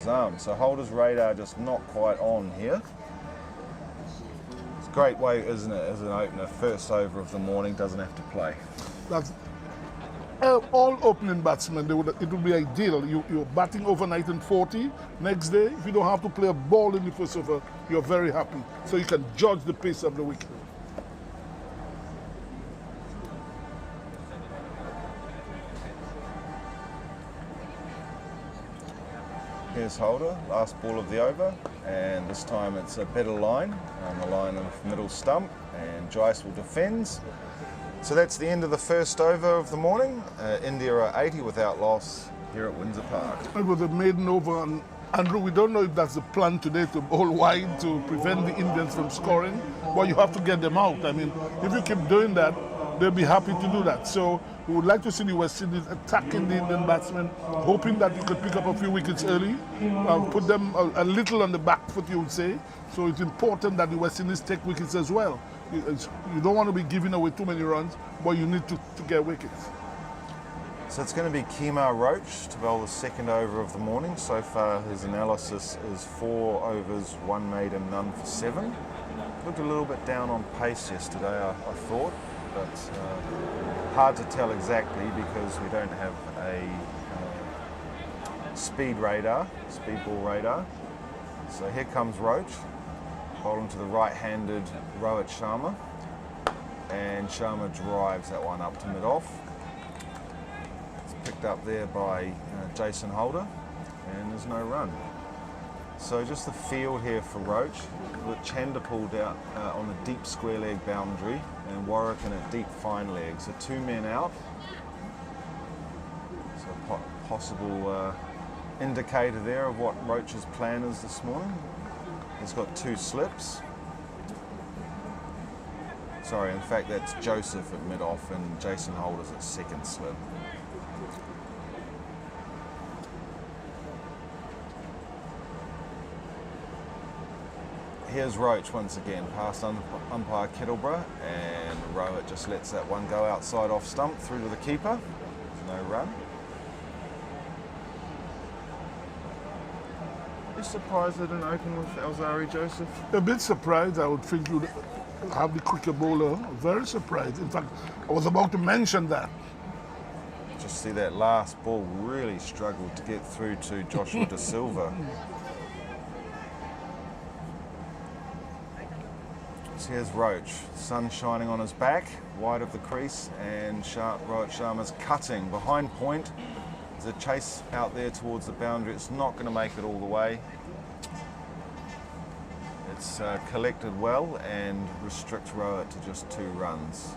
his arm. So Holder's radar just not quite on here. It's a great way, isn't it, as an opener, first over of the morning, doesn't have to play. That's all opening batsmen. It would be ideal. You're batting overnight in 40. Next day, if you don't have to play a ball in the first over, you're very happy. So you can judge the pace of the wicket. Here's Holder, last ball of the over, and this time it's a better line on the line of middle stump, and Joyce will defend. So that's the end of the first over of the morning. India are 80 without loss here at Windsor Park. It was a maiden over, and Andrew, we don't know if that's the plan today to bowl wide to prevent the Indians from scoring, but you have to get them out. I mean, if you keep doing that, they'll be happy to do that. So we would like to see the West Indies attacking the Indian batsmen, hoping that they could pick up a few wickets early, put them a little on the back foot, you would say. So it's important that the West Indies take wickets as well. You don't want to be giving away too many runs, but you need to get wickets. So it's going to be Kemar Roach to bowl the second over of the morning. So far his analysis is 4 overs, 1 made and none for 7. Looked a little bit down on pace yesterday, I thought, but hard to tell exactly because we don't have a speed ball radar. So here comes Roach, bowling to the right-handed Rohit Sharma, and Sharma drives that one up to mid-off. It's picked up there by Jason Holder, and there's no run. So just the field here for Roach, with Chanda pulled out on the deep square leg boundary, and Warwick in a deep fine leg. So 2 men out. So a possible indicator there of what Roach's plan is this morning. He's got 2 slips. Sorry, in fact that's Joseph at mid-off and Jason Holder's at second slip. Here's Roach once again, past umpire Kettleborough, and Rohit just lets that one go outside off stump through to the keeper. No run. Are you surprised they didn't open with Alzari Joseph? A bit surprised. I would think you'd have the quicker bowler. Very surprised. In fact, I was about to mention that. Just see that last ball really struggled to get through to Joshua De Silva. So here's Roach, sun shining on his back, wide of the crease, and Rohit Sharma's cutting behind point. There's a chase out there towards the boundary. It's not going to make it all the way. It's collected well and restricts Rohit to just 2 runs.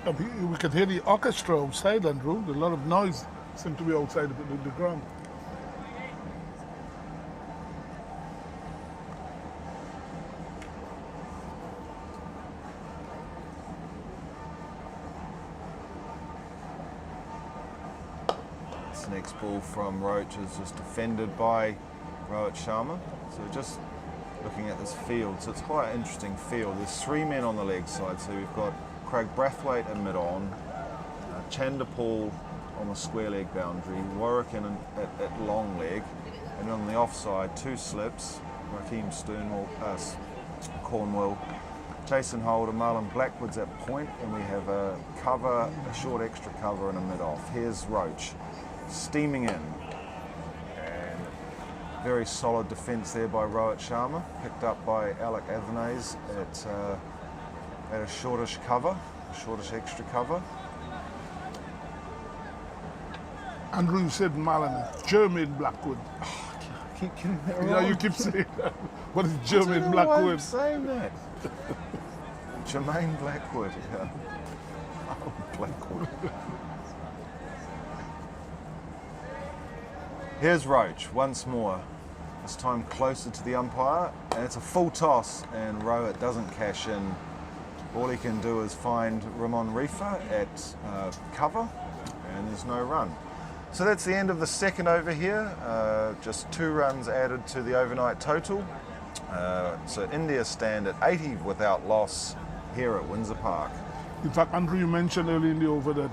We can hear the orchestra outside, Andrew. A lot of noise seems to be outside the ground. This next ball from Roach is just defended by Rohit Sharma. So just looking at this field, so it's quite an interesting field. There's 3 men on the leg side, so we've got Craig Brathwaite in mid-on, Chanderpaul on the square leg boundary, Warwick in at long leg, and on the offside 2 slips, Raheem Cornwell, Jason Holder, Marlon Blackwood's at point, and we have a cover, a short extra cover and a mid-off. Here's Roach, steaming in, and very solid defence there by Rohit Sharma, picked up by Alec Avenaz at a shortish cover, a shortish extra cover. Andrew, you said Marlon, Jermaine Blackwood. Oh, I keep getting that wrong. Yeah, you keep saying that. What is Jermaine Why Blackwood? I'm saying that. Jermaine Blackwood, yeah. Oh, Blackwood. Here's Roach once more, this time closer to the umpire, and it's a full toss, and Rohit doesn't cash in. All he can do is find Ramon Reefer at cover, and there's no run. So that's the end of the second over here. Just 2 runs added to the overnight total. So India stand at 80 without loss here at Windsor Park. In fact, Andrew, you mentioned earlier in the over that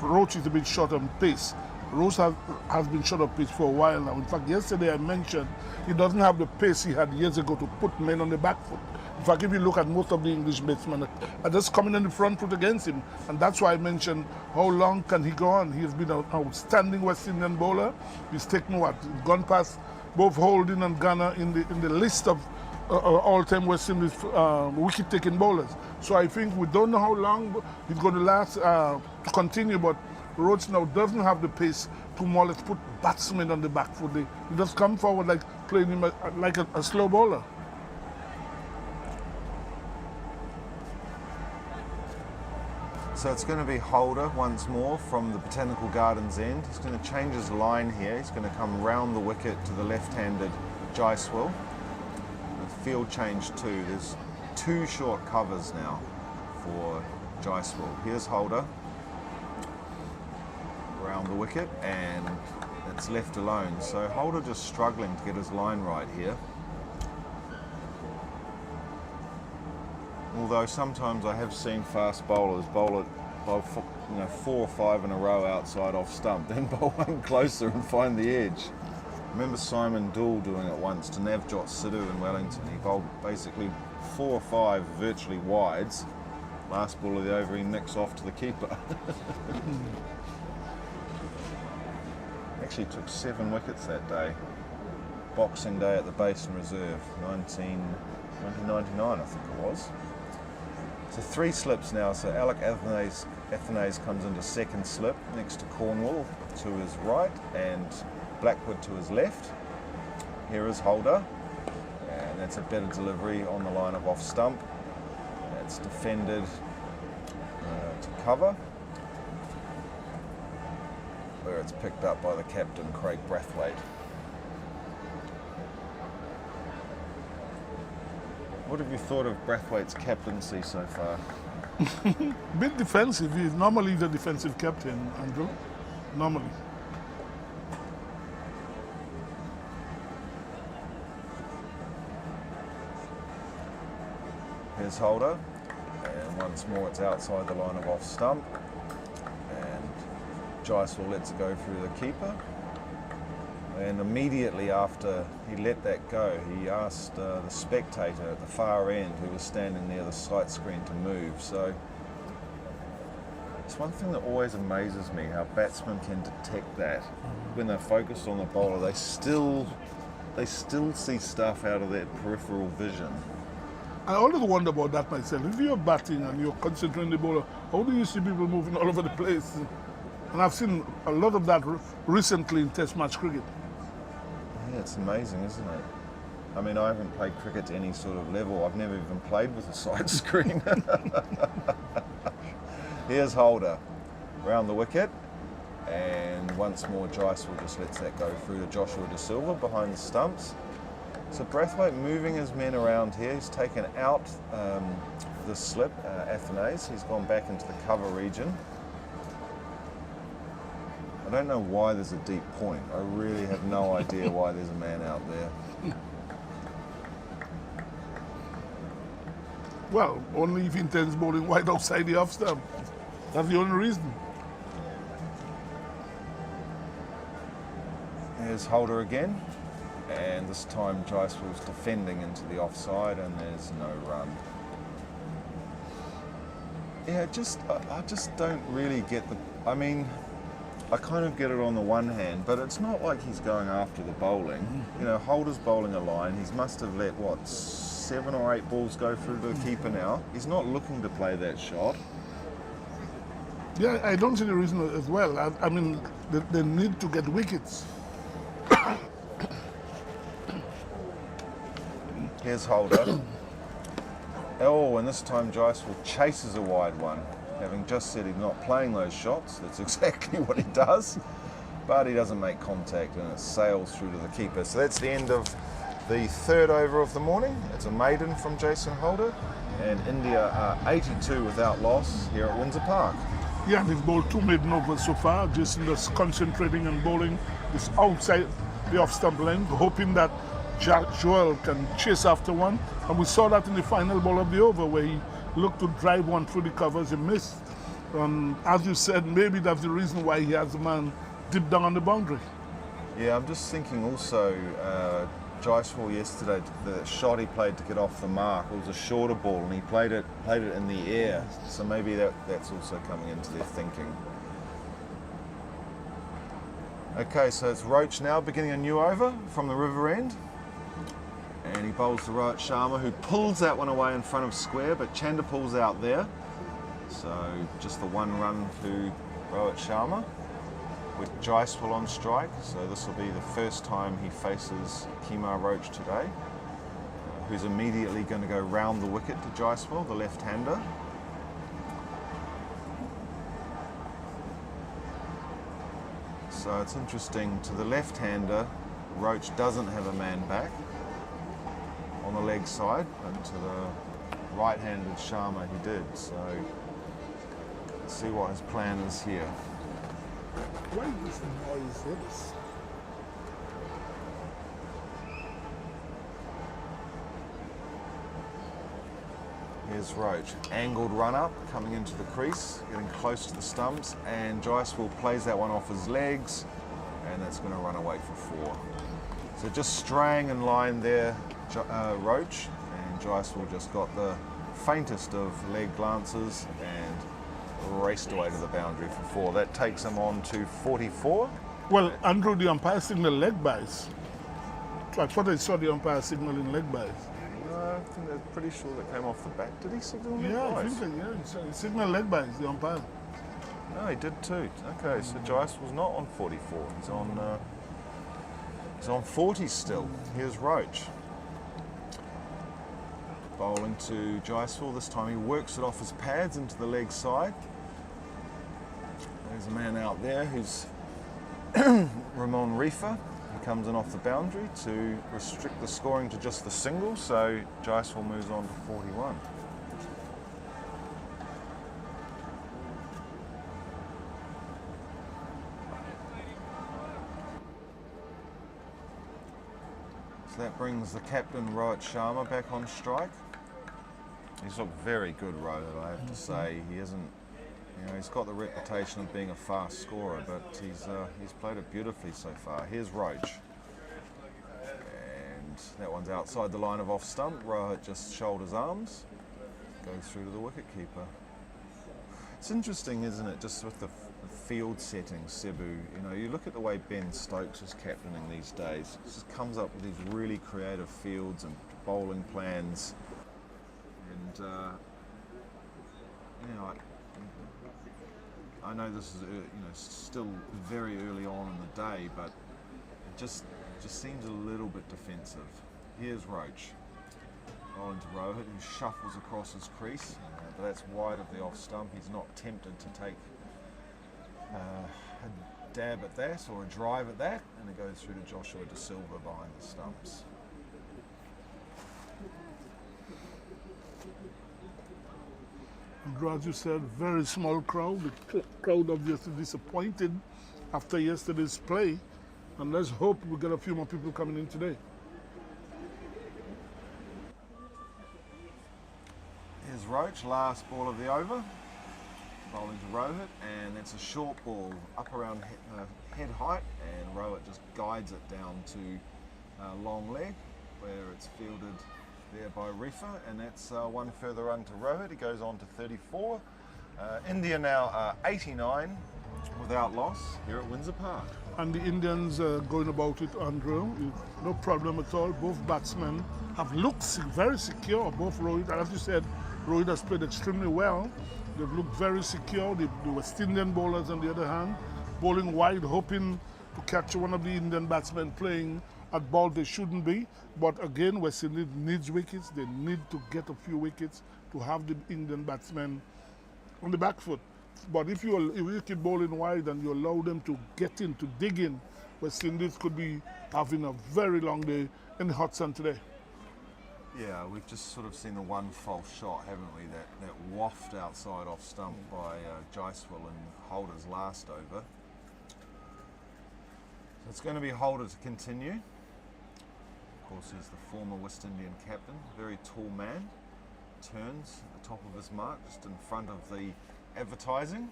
Roach is a bit short on pace. Roach has been short of pace for a while now. In fact, yesterday I mentioned he doesn't have the pace he had years ago to put men on the back foot. In fact, if you look at most of the English batsmen are just coming on the front foot against him. And that's why I mentioned how long can he go on. He's been an outstanding West Indian bowler. He's taken what? He's gone past both Holding and Ghana in the list of all-time West Indies wicket-taking bowlers. So I think we don't know how long he's going to last to continue, but Rhodes now doesn't have the pace to more or less put batsmen on the back foot. He just come forward like playing him like a slow bowler. So it's going to be Holder once more from the Botanical Gardens end. He's going to change his line here. He's going to come round the wicket to the left-handed Jaiswal. Field change too. There's 2 short covers now for Jaiswal. Here's Holder around the wicket, and it's left alone. So Holder just struggling to get his line right here. Although sometimes I have seen fast bowlers bowl it by 4 or 5 in a row outside off stump, then bowl one closer and find the edge. I remember Simon Dool doing it once to Navjot Sidhu in Wellington. He bowled basically 4 or 5 virtually wides. Last ball of the over, he nicks off to the keeper. Actually took 7 wickets that day. Boxing Day at the Basin Reserve, 1999 I think it was. So 3 slips now. So Alec Athanase comes into second slip next to Cornwall to his right and Blackwood to his left. Here is Holder, and that's a better delivery on the line of off stump. It's defended to cover, where it's picked up by the captain, Craig Brathwaite. What have you thought of Brathwaite's captaincy so far? Bit defensive. He's normally the defensive captain, Andrew. Normally. Here's Holder, and once more it's outside the line of off stump, and Jaiswal lets it go through the keeper, and immediately after he let that go, he asked the spectator at the far end who was standing near the sight screen to move. So it's one thing that always amazes me, how batsmen can detect that. When they're focused on the bowler, they still see stuff out of their peripheral vision. I always wonder about that myself. If you're batting and you're concentrating the bowler, how do you see people moving all over the place? And I've seen a lot of that recently in Test match cricket. Yeah, it's amazing, isn't it? I mean, I haven't played cricket to any sort of level. I've never even played with a side screen. Here's Holder, round the wicket, and once more Jaiswal just lets that go through to Joshua De Silva behind the stumps. So Brathwaite moving his men around here. He's taken out the slip, Athanase. He's gone back into the cover region. I don't know why there's a deep point. I really have no idea why there's a man out there. Well, only if he intends bowling wide outside the off stump. That's the only reason. Here's Holder again. And this time Jaiswal's defending into the offside, and there's no run. Yeah, I just don't really get the... I mean, I kind of get it on the one hand, but it's not like he's going after the bowling. You know, Holder's bowling a line. He must have let, what, 7 or 8 balls go through to the keeper now. He's not looking to play that shot. Yeah, I don't see the reason as well. I mean, they need to get wickets. Here's Holder. Oh, and this time Jaiswal chases a wide one. Having just said he's not playing those shots, that's exactly what he does. But he doesn't make contact and it sails through to the keeper. So that's the end of the 3rd over of the morning. It's a maiden from Jason Holder. And India are 82 without loss here at Windsor Park. Yeah, they've bowled 2 maiden overs so far. Jason is concentrating on bowling this outside the off-stump length, hoping that Jack Joel can chase after one. And we saw that in the final ball of the over where he looked to drive one through the covers, he missed. As you said, maybe that's the reason why he has the man deep down on the boundary. Yeah, I'm just thinking also, Jaiswal yesterday, the shot he played to get off the mark, it was a shorter ball and he played it in the air. So maybe that's also coming into their thinking. Okay, so it's Roach now beginning a new over from the river end. And he bowls to Rohit Sharma, who pulls that one away in front of square, but Chanda pulls out there. So just the one run to Rohit Sharma with Jaiswal on strike. So this will be the first time he faces Kemar Roach today, who's immediately going to go round the wicket to Jaiswal, the left-hander. So it's interesting, to the left-hander, Roach doesn't have a man back on the leg side, and to the right-handed Sharma he did. So let's see what his plan is here. Why is this noise this? Here's Roach, angled run up, coming into the crease, getting close to the stumps, and Jaiswal plays that one off his legs, and that's going to run away for 4. So just straying in line there, Roach, and Jaiswal just got the faintest of leg glances and raced away to the boundary for 4. That takes him on to 44. Well, Andrew, the umpire signaled leg buys. I thought I saw the umpire signaling leg buys. I think they're pretty sure that came off the bat. Did he signal leg Yeah, I buys? think so, yeah. He signaled leg buys, the umpire. No, he did too. Okay, so Jaiswal's not on 44. He's on 40 still. Here's Roach. Bowling to Jaiswal. This time he works it off his pads into the leg side. There's a man out there who's Ramon Reefer. He comes in off the boundary to restrict the scoring to just the single, so Jaiswal moves on to 41. So that brings the captain, Rohit Sharma, back on strike. He's looked very good, Rohit, I have to say. He isn't, he's got the reputation of being a fast scorer, but he's played it beautifully so far. Here's Roach. And that one's outside the line of off stump. Rohit just shoulders arms, goes through to the wicketkeeper. It's interesting, isn't it, just with the field settings, Cebu. You look at the way Ben Stokes is captaining these days. He just comes up with these really creative fields and bowling plans. And I know this is still very early on in the day, but it just seems a little bit defensive. Here's Roach, bowling to Rohit, who shuffles across his crease, but that's wide of the off stump. He's not tempted to take a dab at that or a drive at that, and it goes through to Joshua De Silva behind the stumps. And as you said, very small crowd. The crowd obviously disappointed after yesterday's play. And let's hope we get a few more people coming in today. Here's Roach, last ball of the over. Bowling to Rohit, and it's a short ball up around head height, and Rohit just guides it down to long leg, where it's fielded there by Reefer, and that's one further run to Rohit. He goes on to 34. India now are 89 without loss here at Windsor Park. And the Indians going about it, Andrew, no problem at all. Both batsmen have looked very secure, both Rohit, and as you said, Rohit has played extremely well. They've looked very secure. The West Indian bowlers, on the other hand, bowling wide, hoping to catch one of the Indian batsmen playing at ball they shouldn't be. But again, West Indies needs wickets. They need to get a few wickets to have the Indian batsmen on the back foot. But if you keep bowling wide and you allow them to get in, to dig in, West Indies could be having a very long day in the hot sun today. Yeah, we've just sort of seen the one false shot, haven't we? That waft outside off stump by Jaiswal and Holder's last over. So it's going to be Holder to continue. Of course, he's the former West Indian captain, very tall man. turns at the top of his mark, just in front of the advertising.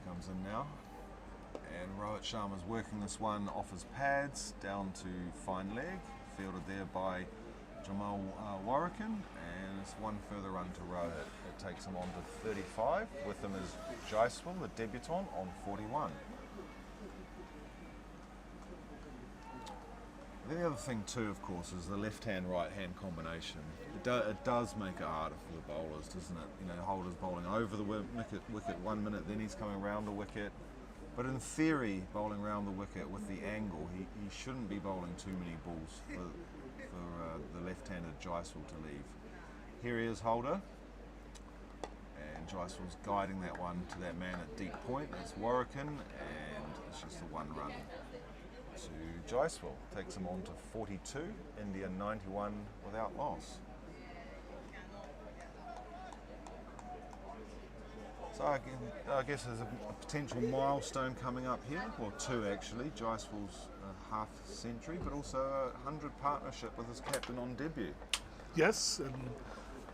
Comes in now. And Rohit Sharma's working this one off his pads down to fine leg, fielded there by Jamal Warrican, and it's one further run to Rohit. It takes him on to 35. With him is Jaiswal, the debutant, on 41. The other thing too, of course, is the left-hand, right-hand combination. It does make it harder for the bowlers, doesn't it? You know, Holder's bowling over the wicket 1 minute, then he's coming round the wicket. But in theory, bowling round the wicket with the angle, he shouldn't be bowling too many balls for the left-handed Jaiswal to leave. Here he is, Holder. And Jaiswal's guiding that one to that man at deep point. That's Warrican, and it's just a one run to Jaiswal. Takes him on to 42, India 91 without loss. So I guess there's a potential milestone coming up here, or two actually. Jaiswal's half century, but also a 100 partnership with his captain on debut. Yes,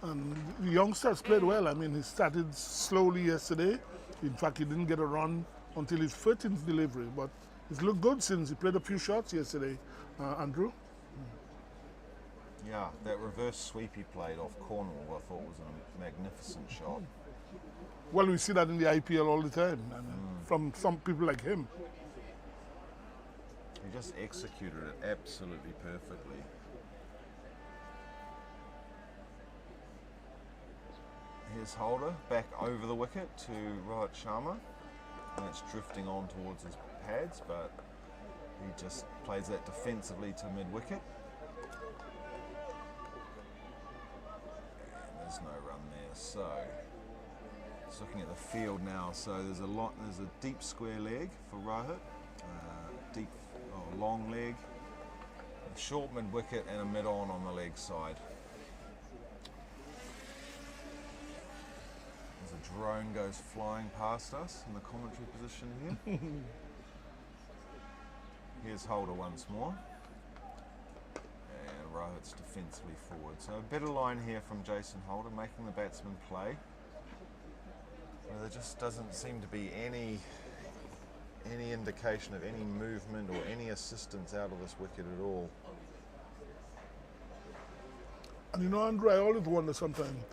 and the youngsters played well. I mean, he started slowly yesterday. In fact, he didn't get a run until his 13th delivery, but he's looked good since he played a few shots yesterday, Andrew. Yeah, that reverse sweep he played off Cornwall I thought was a magnificent shot. Well, we see that in the IPL all the time, from some people like him. He just executed it absolutely perfectly. Here's Holder back over the wicket to Rohit Sharma, and it's drifting on towards his pads, but he just plays that defensively to mid-wicket. And there's no run there, so just looking at the field now, so there's a deep square leg for Rohit, long leg, a short mid-wicket and a mid-on the leg side. As a drone goes flying past us in the commentary position here. Here's Holder once more. And Rohit's defensively forward. So a better line here from Jason Holder, making the batsman play. Well, there just doesn't seem to be any indication of any movement or any assistance out of this wicket at all. And you know, Andrew, I always wonder sometimes,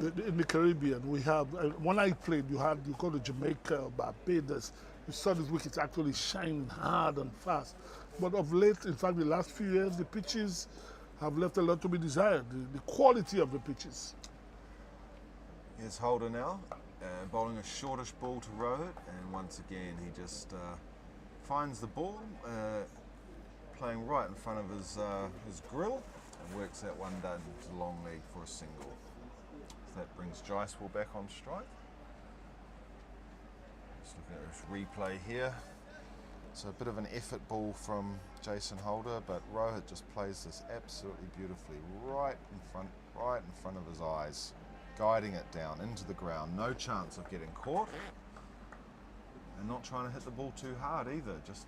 in the Caribbean, we have, when I played, you go to Jamaica, Barbados, you saw these wickets actually shining hard and fast. But of late, in fact, the last few years, the pitches have left a lot to be desired, the quality of the pitches. Here's Holder now, bowling a shortish ball to Rohit, and once again he just finds the ball, playing right in front of his grill, and works that one down to the long leg for a single. So that brings Jaiswal back on strike. Just looking at this replay here. So a bit of an effort ball from Jason Holder, but Rohit just plays this absolutely beautifully, right in front of his eyes, guiding it down into the ground. No chance of getting caught, and not trying to hit the ball too hard either, just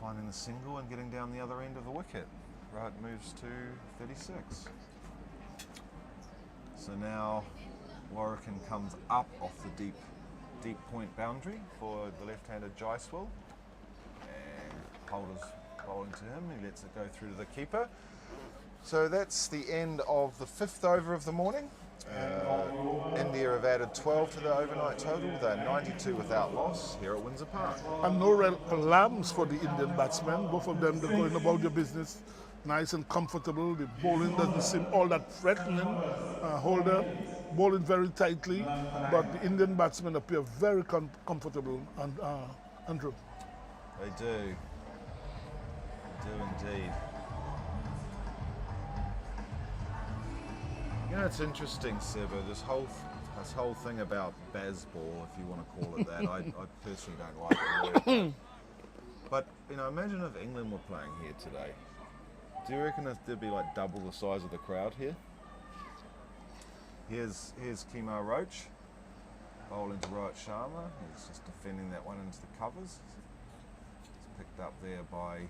finding the single and getting down the other end of the wicket. Rohit moves to 36. So now Warrican comes up off the deep point boundary for the left-handed Jaiswal, and Holder's bowling to him. He lets it go through to the keeper. So that's the end of the 5th over of the morning. India have added 12 to the overnight total. They're 92 without loss here at Windsor Park. And no red alarms for the Indian batsmen. Both of them, they're going about their business nice and comfortable. The bowling doesn't seem all that threatening. Holder bowling very tightly, but the Indian batsmen appear very comfortable. And Andrew, They do indeed. You know, it's interesting, Seba, this whole thing about Bazball, if you want to call it that. I personally don't like the word. But, you know, imagine if England were playing here today. Do you reckon there'd be like double the size of the crowd here? Here's Kemar Roach, bowling to Rohit Sharma. He's just defending that one into the covers. It's picked up there by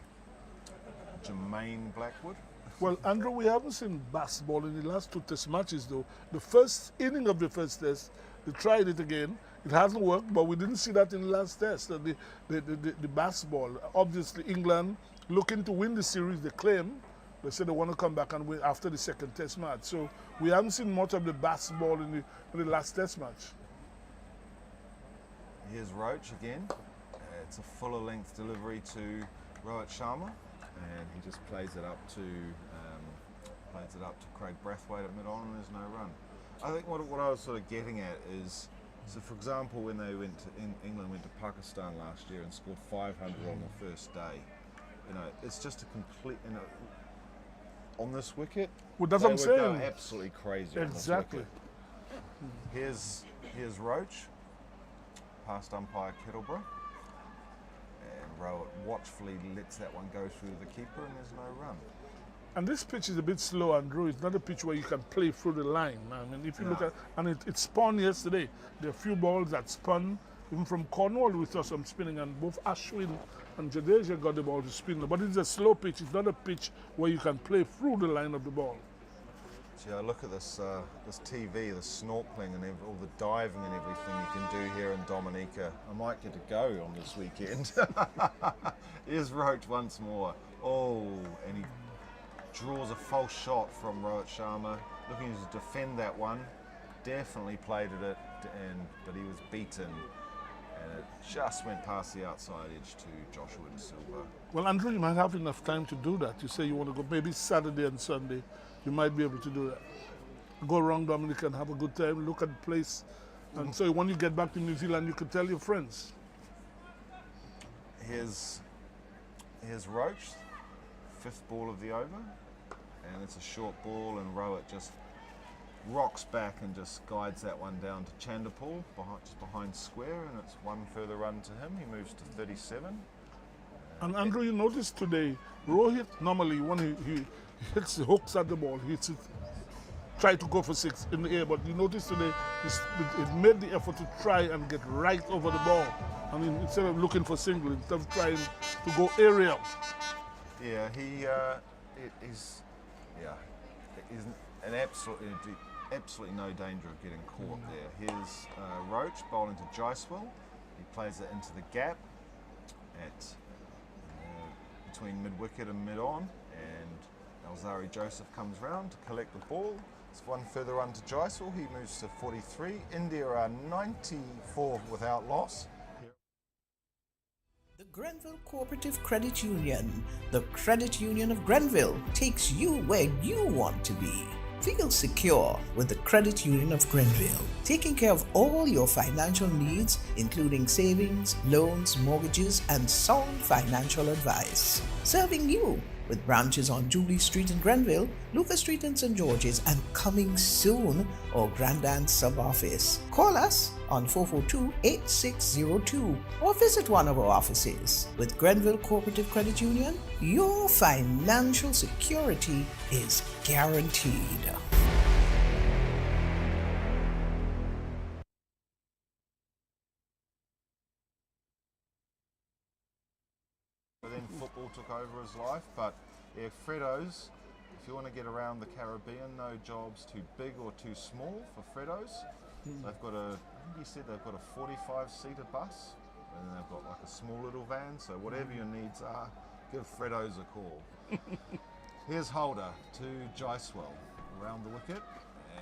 Jermaine Blackwood. Well, Andrew, we haven't seen basketball in the last 2 test matches, though. The first inning of the first test, they tried it again. It hasn't worked, but we didn't see that in the last test. The basketball, obviously, England looking to win the series, they claim. They said they want to come back and win after the second test match. So we haven't seen much of the basketball in the last test match. Here's Roach again. It's a fuller length delivery to Rohit Sharma, and he just plays it up to Craig Brathwaite at mid-on, and there's no run. I think what I was sort of getting at is, so for example, when they England went to Pakistan last year and scored 500 on the first day, it's just a complete, on this wicket, well, that's what I'm saying. Go absolutely crazy. Exactly. On this wicket. Here's Roach, past umpire Kettleborough, and Rohit watchfully lets that one go through the keeper, and there's no run. And this pitch is a bit slow, Andrew. It's not a pitch where you can play through the line. I mean, if you look at, and it spun yesterday. There are a few balls that spun. Even from Cornwall, we saw some spinning, and both Ashwin and Jadeja got the ball to spin. But it's a slow pitch. It's not a pitch where you can play through the line of the ball. Gee, I look at this TV, the snorkeling and all the diving and everything you can do here in Dominica. I might get to go on this weekend. Here's Roach once more. Oh, and he draws a false shot from Rohit Sharma, looking to defend that one. Definitely played at it, but he was beaten, and it just went past the outside edge to Joshua De Silva. Well, Andrew, you might have enough time to do that. You say you want to go maybe Saturday and Sunday. You might be able to do that. Go around Dominica and have a good time, look at the place. And so when you get back to New Zealand, you can tell your friends. Here's Roach, 5th ball of the over, and it's a short ball, and Rohit just rocks back and just guides that one down to Chanderpaul, just behind square, and it's one further run to him. He moves to 37. And Andrew, you noticed today, Rohit normally when he hits the hooks at the ball, he hits it, try to go for 6 in the air, but you notice today it made the effort to try and get right over the ball. I mean, instead of looking for single, instead of trying to go aerial. Yeah, he's an absolutely no danger of getting caught there. Here's Roach bowling to Jaiswal. He plays it into the gap at between mid-wicket and mid-on, and Alzari Joseph comes round to collect the ball. It's one further run to Jaiswal. He moves to 43. India are 94 without loss. The Grenville Cooperative Credit Union, the credit union of Grenville, takes you where you want to be. Feel secure with the Credit Union of Grenville, taking care of all your financial needs, including savings, loans, mortgages, and sound financial advice. Serving you with branches on Jubilee Street in Grenville, Lucas Street in St. George's, and coming soon, our Grandand sub-office. Call us on 442-8602 or visit one of our offices. With Grenville Cooperative Credit Union, your financial security is guaranteed. Then football took over his life, but yeah, Freddo's, if you want to get around the Caribbean, no job's too big or too small for Freddo's. They've got I think he said they've got a 45-seater bus, and then they've got like a small little van, so whatever your needs are, give Freddo's a call. Here's Holder to Jaiswal around the wicket,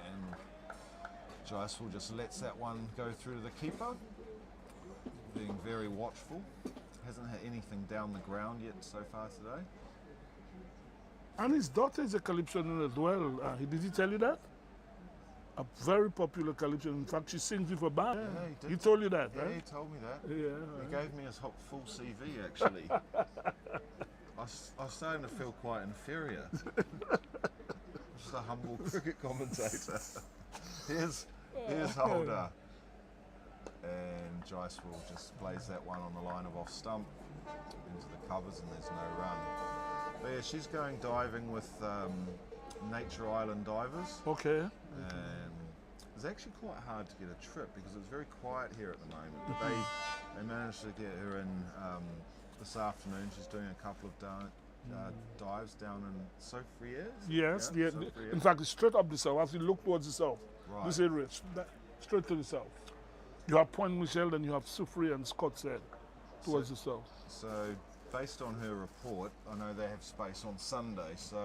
and Jaiswal just lets that one go through to the keeper, being very watchful. Hasn't hit anything down the ground yet so far today. And his daughter is a calypsonian as well. Did he tell you that? A very popular calypso. In fact, she sings with a band. Yeah, he did. He told you that, Yeah, right? he told me that. Yeah. He gave me his full CV, actually. I was starting to feel quite inferior. Just a humble cricket commentator. Here's Holder. And Jaiswal just plays that one on the line of off stump into the covers, and there's no run. But yeah, she's going diving with Nature Island Divers. Okay. And it's actually quite hard to get a trip because it's very quiet here at the moment. But they managed to get her in this afternoon. She's doing a couple of dives down in Sophriers. Yes, Yeah, yeah. Sophriers. In fact, it's straight up the south. As you look towards the south, Right. this area, straight to the south. You have Point Michel, then you have Soufrier and Scott's Head towards the south. So, based on her report, I know they have space on Sunday, so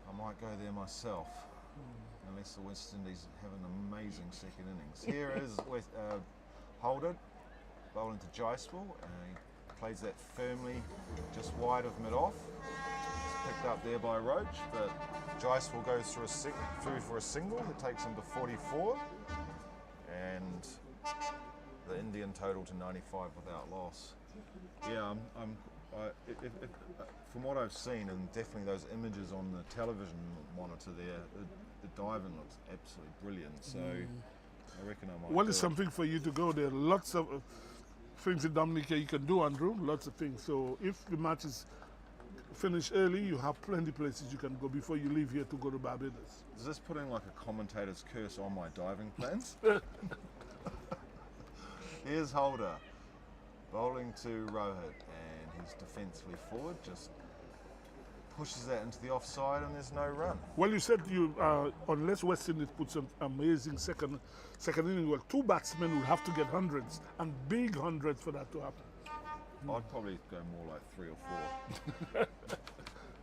I might go there myself. Unless the West Indies have an amazing second innings. Here is Holder, bowling to Jaiswal. He plays that firmly just wide of mid-off. It's picked up there by Roach, but Jaiswal goes through for a single. It takes him to 44. And the Indian total to 95 without loss. Yeah, from what I've seen, and definitely those images on the television monitor there, the diving looks absolutely brilliant. So I reckon I might. Well, it's something for you to go there. Lots of things in Dominica you can do, Andrew. Lots of things. So if the match is finished early, you have plenty of places you can go before you leave here to go to Barbados. Does this put in like a commentator's curse on my diving plans? Here's Holder, bowling to Rohit, and he's defensively forward, just pushes that into the offside, and there's no run. Well, you said unless West Indies puts an amazing second inning, well, two batsmen will have to get hundreds, and big hundreds for that to happen. I'd probably go more like 3 or 4.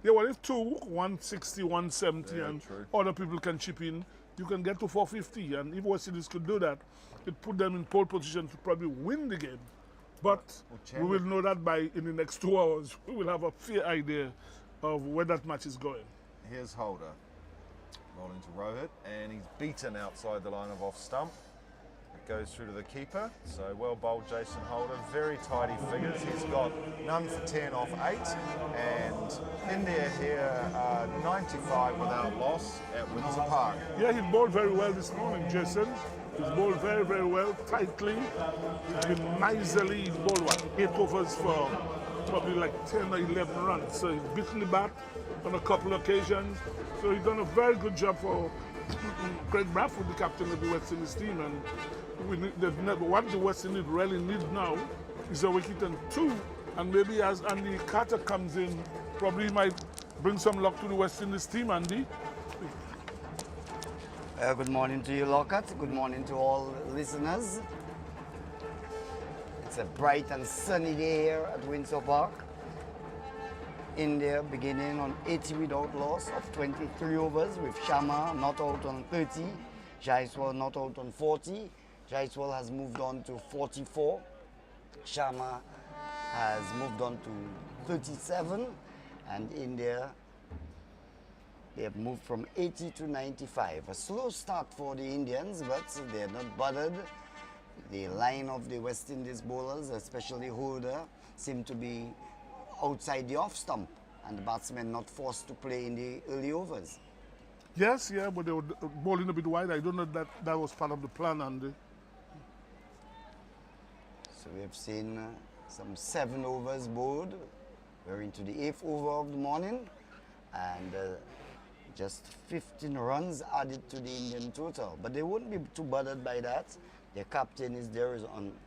Yeah, well, if two, 160, 170, Yeah, and true. other people can chip in, you can get to 450. And if West Indies could do that, it put them in pole position to probably win the game. But we will know that in the next 2 hours. We will have a fair idea of where that match is going. Here's Holder, bowling to Rohit, and he's beaten outside the line of off stump. It goes through to the keeper, so well bowled Jason Holder, very tidy figures. He's got none for 10 off 8, and India here 95 without loss at Windsor Park. Yeah, he bowled very well this morning, Jason. He's bowled very, very well, tightly. He's been miserly. He's bowled, 8 overs for probably like 10 or 11 runs. So he's beaten the bat on a couple of occasions. So he's done a very good job for Craig Bradford, the captain of the West Indies team. And what the West Indies really need now is a wicket and 2. And maybe as Andy Carter comes in, probably he might bring some luck to the West Indies team, Andy. Good morning to you, Lockhart. Good morning to all listeners. It's a bright and sunny day here at Windsor Park. India beginning on 80 without loss of 23 overs with Sharma not out on 30, Jaiswal not out on 40. Jaiswal has moved on to 44. Sharma has moved on to 37, and India, they have moved from 80 to 95. A slow start for the Indians, but they're not bothered. The line of the West Indies bowlers, especially Holder, seem to be outside the off stump, and the batsmen not forced to play in the early overs. Yes, yeah, but they were bowling a bit wide. I don't know that was part of the plan, Andy. So we have seen some 7 overs bowled. We're into the 8th over of the morning, and just 15 runs added to the Indian total. But they won't be too bothered by that. Their captain is there,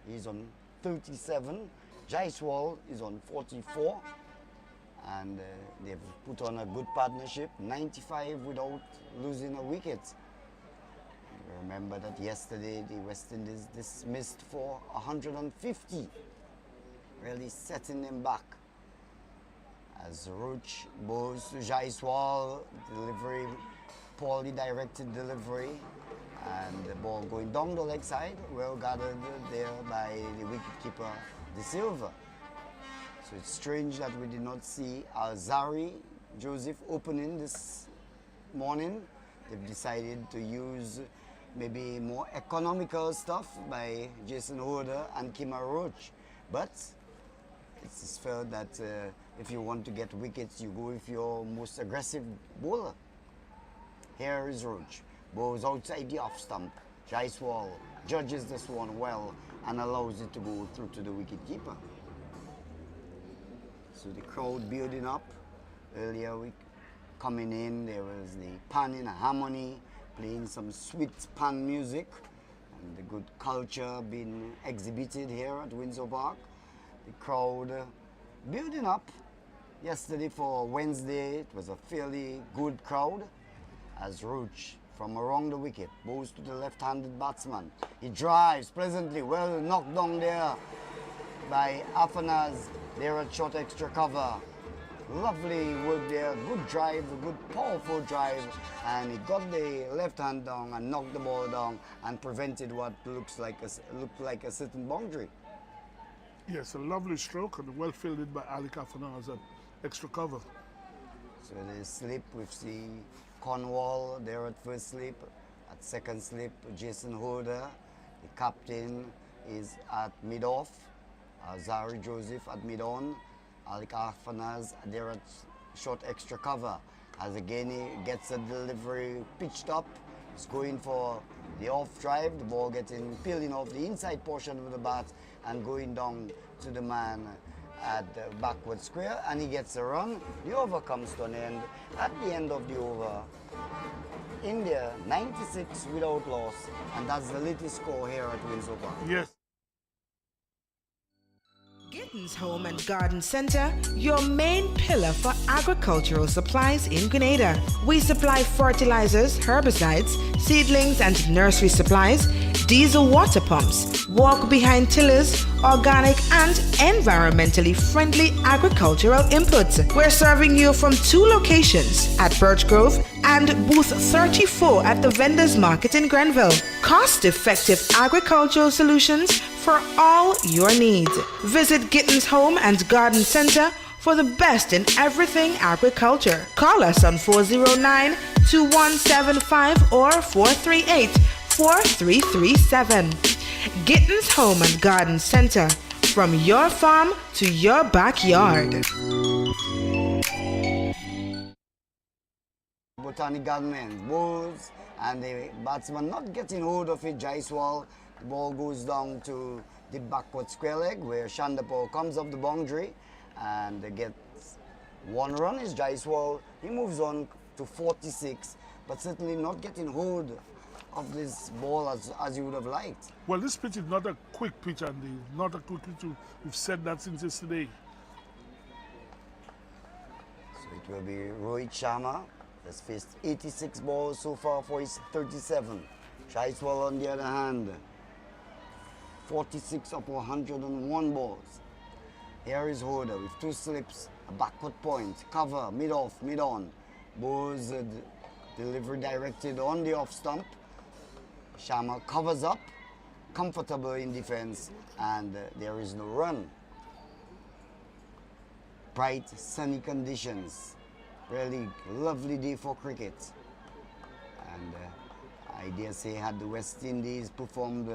he's on 37. Jaiswal is on 44. And they've put on a good partnership, 95 without losing a wicket. Remember that yesterday the West Indies dismissed for 150, really setting them back. As Roach bows to Jaiswal, delivery, poorly directed delivery, and the ball going down the leg side, well gathered there by the wicketkeeper De Silva. So it's strange that we did not see Alzari Joseph opening this morning. They've decided to use maybe more economical stuff by Jason Holder and Kima Roach. But it's felt that if you want to get wickets, you go with your most aggressive bowler. Here is Roach. Bowls outside the off stump. Jaiswal judges this one well and allows it to go through to the wicketkeeper. So the crowd building up. Earlier coming in, there was the pan in harmony, playing some sweet pan music, and the good culture being exhibited here at Windsor Park. The crowd building up, Yesterday for Wednesday, it was a fairly good crowd as Roach from around the wicket goes to the left-handed batsman. He drives pleasantly, well knocked down there by Afanaz there at short extra cover. Lovely work there, good drive, a good powerful drive, and he got the left hand down and knocked the ball down and prevented what looked like a certain boundary. Yes, a lovely stroke and well fielded by Ali Kafanaz at extra cover. So the slip with the Cornwall there at first slip, at second slip Jason Hoder, the captain is at mid-off, Zari Joseph at mid-on, Ali Kafanaz there at short extra cover. As again he gets a delivery pitched up, he's going for the off drive, the ball peeling off the inside portion of the bat and going down to the man at the backward square, and he gets a run. The over comes to an end. At the end of the over, India 96 without loss, and that's the latest score here at Windsor Park. Yes. Gittins Home and Garden Center, your main pillar for agricultural supplies in Grenada. We supply fertilizers, herbicides, seedlings and nursery supplies, diesel water pumps, walk-behind tillers, organic and environmentally friendly agricultural inputs. We're serving you from 2 locations at Birch Grove and booth 34 at the Vendors Market in Grenville. Cost-effective agricultural solutions for all your needs. Visit Gittins Home and Garden Center for the best in everything agriculture. Call us on 409-2175 or 438-4337. Gittins Home and Garden Center, from your farm to your backyard. Botanic Garden balls, and the batsman not getting hold of it. Jaiswal, the ball goes down to the backward square leg where Shandapur comes up the boundary and gets 1 run. Is Jaiswal. He moves on to 46, but certainly not getting hold of this ball as you would have liked. Well, this pitch is not a quick pitch, Andy. Not a quick pitch. We've said that since yesterday. So it will be Rohit Sharma. Has faced 86 balls so far for his 37. Jaiswal on the other hand, 46 up 101 balls. Here is Hoder with 2 slips, a backward point, cover, mid-off, mid-on. Balls delivery directed on the off stump. Sharma covers up, comfortable in defense, and there is no run. Bright, sunny conditions. Really lovely day for cricket. And I dare say had the West Indies performed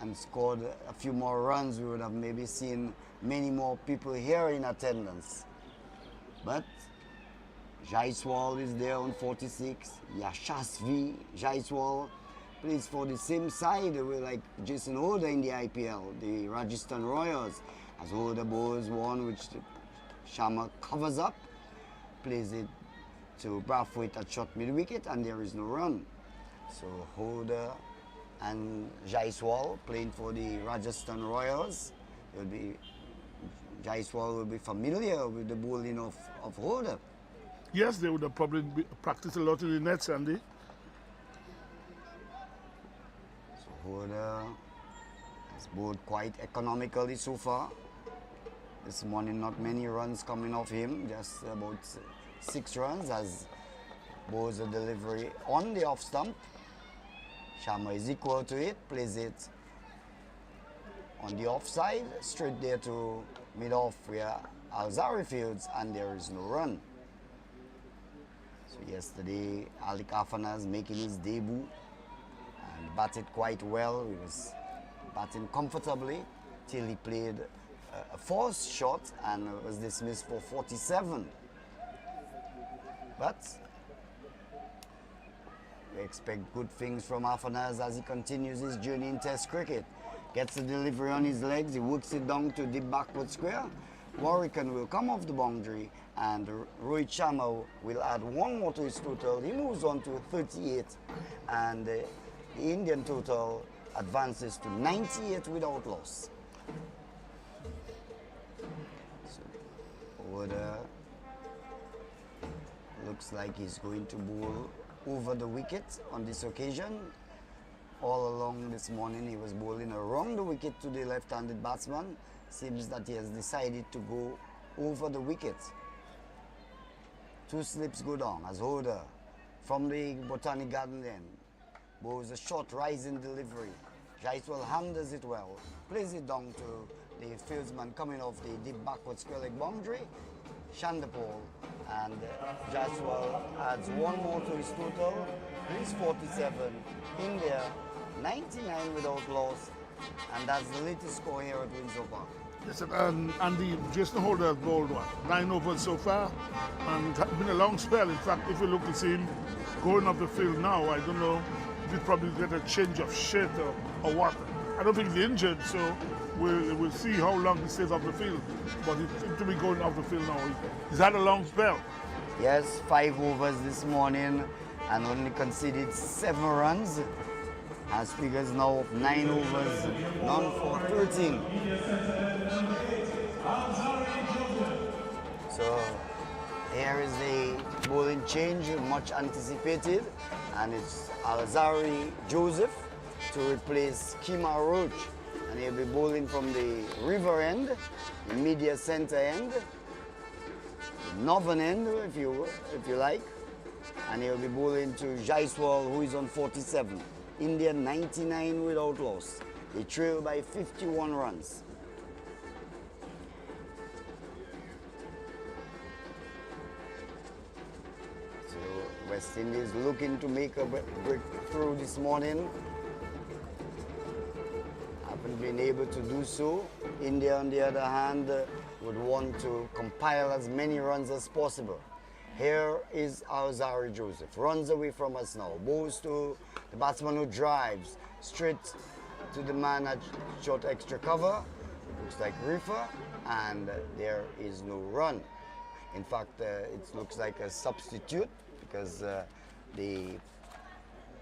and scored a few more runs, we would have maybe seen many more people here in attendance. But Jaiswal is there on 46. Yashasvi Jaiswal plays for the same side like Jason Hoder in the IPL, the Rajasthan Royals. As Hoder bowls one which Sharma covers up, plays it to Brathwaite at short mid-wicket, and there is no run. So Hoder and Jaiswal playing for the Rajasthan Royals. Jaiswal will be familiar with the bowling of Hoder. Yes, they would have probably practiced a lot in the nets, Andy. So Hoder has bowled quite economically so far. This morning, not many runs coming off him, just about 6 runs as bowls a delivery on the off stump. Sharma is equal to it, plays it on the offside, straight there to mid-off where Alzari fields, and there is no run. So yesterday, Ali Kafanaz making his debut and batted quite well. He was batting comfortably till he played a forced shot and was dismissed for 47. But we expect good things from Afanaz as he continues his journey in Test cricket. Gets the delivery on his legs, he works it down to deep backward square. Warwican will come off the boundary and Rohit Sharma will add 1 more to his total. He moves on to 38 and the Indian total advances to 98 without loss. So Hoder looks like he's going to bowl over the wicket on this occasion. All along this morning he was bowling around the wicket to the left-handed batsman. Seems that he has decided to go over the wicket. 2 slips go down as Holder from the Botanic Garden end bowls a short rising delivery. Jaiswal handles it well, plays it down to the fieldsman coming off the deep backward square leg boundary, Shandapol, and Jaiswal adds 1 more to his total. He's 47. India 99 without loss, and that's the latest score here at Windsor Park. Yes, and the Jason Holder has bowled what, 9 overs so far, and it's been a long spell. In fact, if you look to see him going off the field now, I don't know if he'll probably get a change of shirt or what. I don't think he's injured, so we'll see how long he stays off the field. But he seems to be going off the field now. He's had a long spell. Yes, 5 overs this morning and only conceded 7 runs. Has figures now of 9 overs, none for 13. So here is the bowling change, much anticipated, and it's Alzari Joseph to replace Kima Roach, and he'll be bowling from the river end, the media center end, the northern end, if you like, and he'll be bowling to Jaiswal, who is on 47. India 99 without loss. They trail by 51 runs. So West Indies looking to make a breakthrough this morning. Haven't been able to do so. India, on the other hand, would want to compile as many runs as possible. Here is Alzari Joseph. Runs away from us now. Bowls to the batsman who drives straight to the man at short extra cover. It looks like Rifa, and there is no run. In fact, it looks like a substitute because the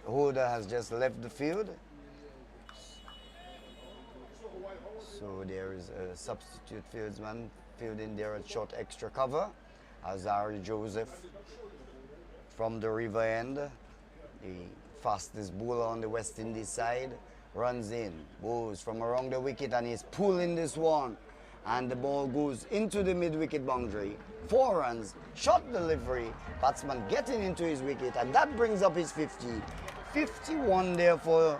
holder has just left the field. So there is a substitute fieldsman fielding there at short extra cover. Alzari Joseph from the river end, the fastest bowler on the West Indies side, runs in, bowls from around the wicket, and he's pulling this one, and the ball goes into the mid-wicket boundary. 4 runs, short delivery, batsman getting into his wicket, and that brings up his 50. 51 there for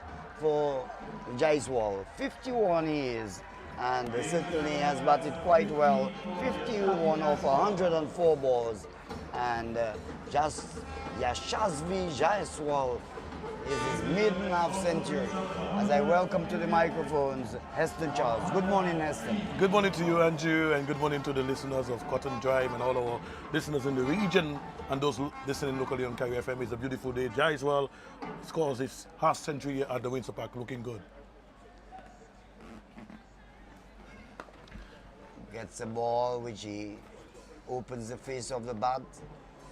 Jaiswal. 51 he is. And certainly has batted quite well. 51 off 104 balls. And just Yashasvi Jaiswal is his maiden half-century. As I welcome to the microphones, Heston Charles. Good morning, Heston. Good morning to you, Andrew, and good morning to the listeners of Cotton Drive and all our listeners in the region and those listening locally on RealFM. It's a beautiful day. Jaiswal scores his half-century at the Windsor Park, looking good. Gets a ball which he opens the face of the bat,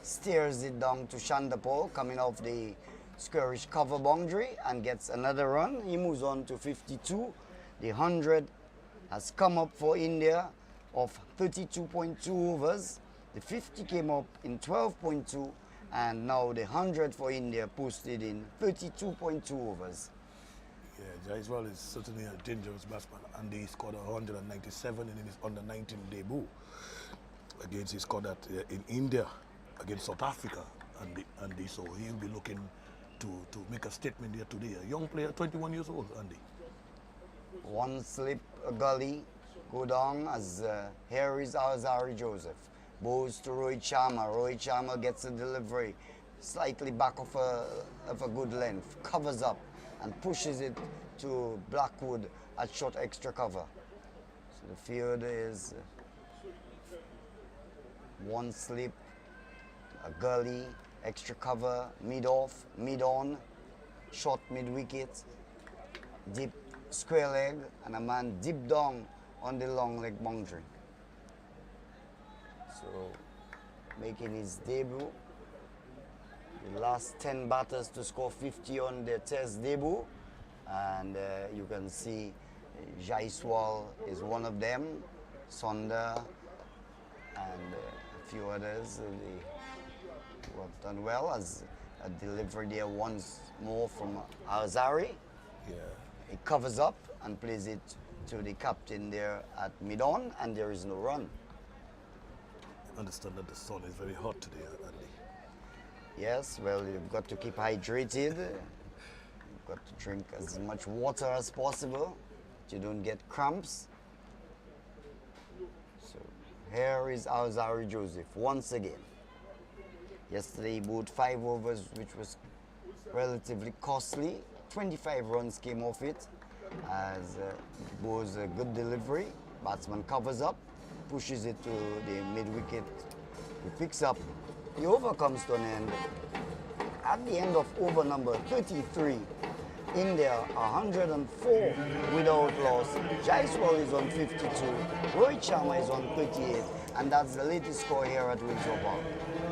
steers it down to Shandapol, coming off the squarish cover boundary, and gets another run. He moves on to 52. The 100 has come up for India of 32.2 overs. The 50 came up in 12.2, and now the 100 for India posted in 32.2 overs. Yeah, Jaiswal is certainly a dangerous batsman, and he scored 197 in his under-19 debut against. He scored that in India against South Africa, and so he'll be looking to make a statement here today. A young player, 21 years old, Andy. 1 slip, a gully, go down as here is Alzari Joseph. Bowls to Rohit Sharma. Rohit Sharma gets a delivery slightly back of a good length, covers up and pushes it to Blackwood at short extra cover. So the field is 1 slip, a gully, extra cover, mid-off, mid-on, short mid-wicket, deep square leg, and a man deep down on the long leg boundary. So making his debut. The last 10 batters to score 50 on their test debut, and you can see Jaiswal is one of them, Sonda, and a few others. done well as a delivery there once more from Alzari. Yeah. He covers up and plays it to the captain there at mid-on, and there is no run. I understand that the sun is very hot today, Andy. Yes, well, you've got to keep hydrated. You've got to drink as much water as possible so you don't get cramps. So here is Alzari Joseph once again. Yesterday he bowled 5 overs, which was relatively costly. 25 runs came off it as was a good delivery. Batsman covers up, pushes it to the mid-wicket. He picks up. The over comes to an end. At the end of over number 33, India 104 without loss. Jaiswal is on 52. Rohit Sharma is on 38. And that's the latest score here at Windsor Park.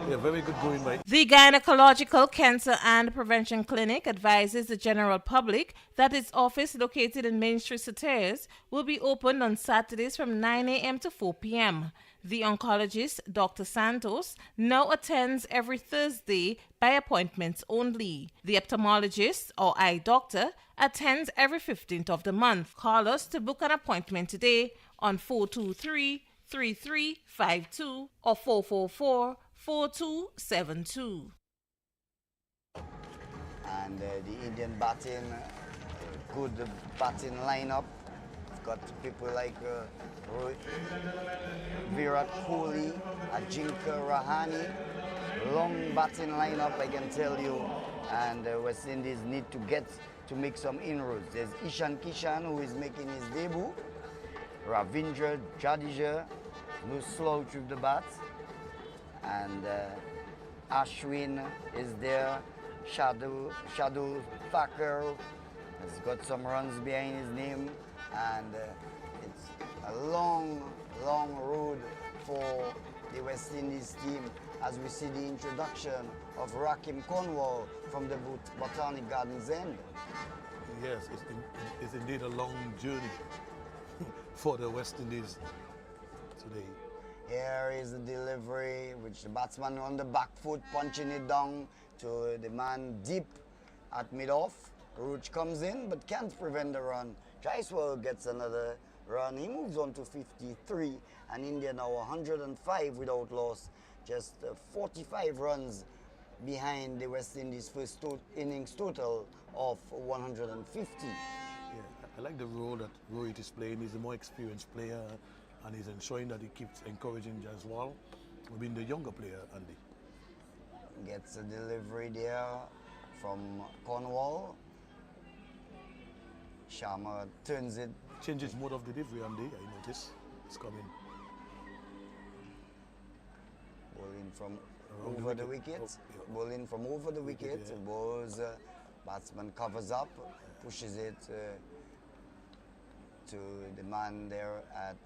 Yeah, very good going by. The Gynecological Cancer and Prevention Clinic advises the general public that its office located in Main Street, Satires, will be opened on Saturdays from 9 a.m. to 4 p.m. The oncologist, Dr. Santos, now attends every Thursday by appointments only. The ophthalmologist or eye doctor attends every 15th of the month. Call us to book an appointment today on 423-3352 or 444-4272. And the Indian batting, good batting lineup. Got people like Virat Kohli, Ajinkya Rahane. Long batting lineup, I can tell you. And West Indies need to make some inroads. There's Ishan Kishan, who is making his debut. Ravindra Jadeja, no slouch with the bat. And Ashwin is there. Shadul Thakur has got some runs behind his name. And it's a long, long road for the West Indies team as we see the introduction of Rakim Cornwall from the Botanic Gardens end. Yes, it's indeed a long journey for the West Indies today. Here is the delivery, which the batsman on the back foot punching it down to the man deep at mid-off. Roach comes in but can't prevent the run. Jaiswal gets another run. He moves on to 53, and India now 105 without loss. Just 45 runs behind the West Indies' first innings total of 150. Yeah, I like the role that Rohit is playing. He's a more experienced player, and he's ensuring that he keeps encouraging Jaiswal, being the younger player, Andy. Gets a delivery there from Cornwall. Sharma turns it. Changes mode of delivery, Andy, I notice. It's coming. Bowling from Around over the the wicket. wicket. Oh, yeah. Bowling from over the wicket. yeah. Bowls, batsman covers up, pushes it to the man there at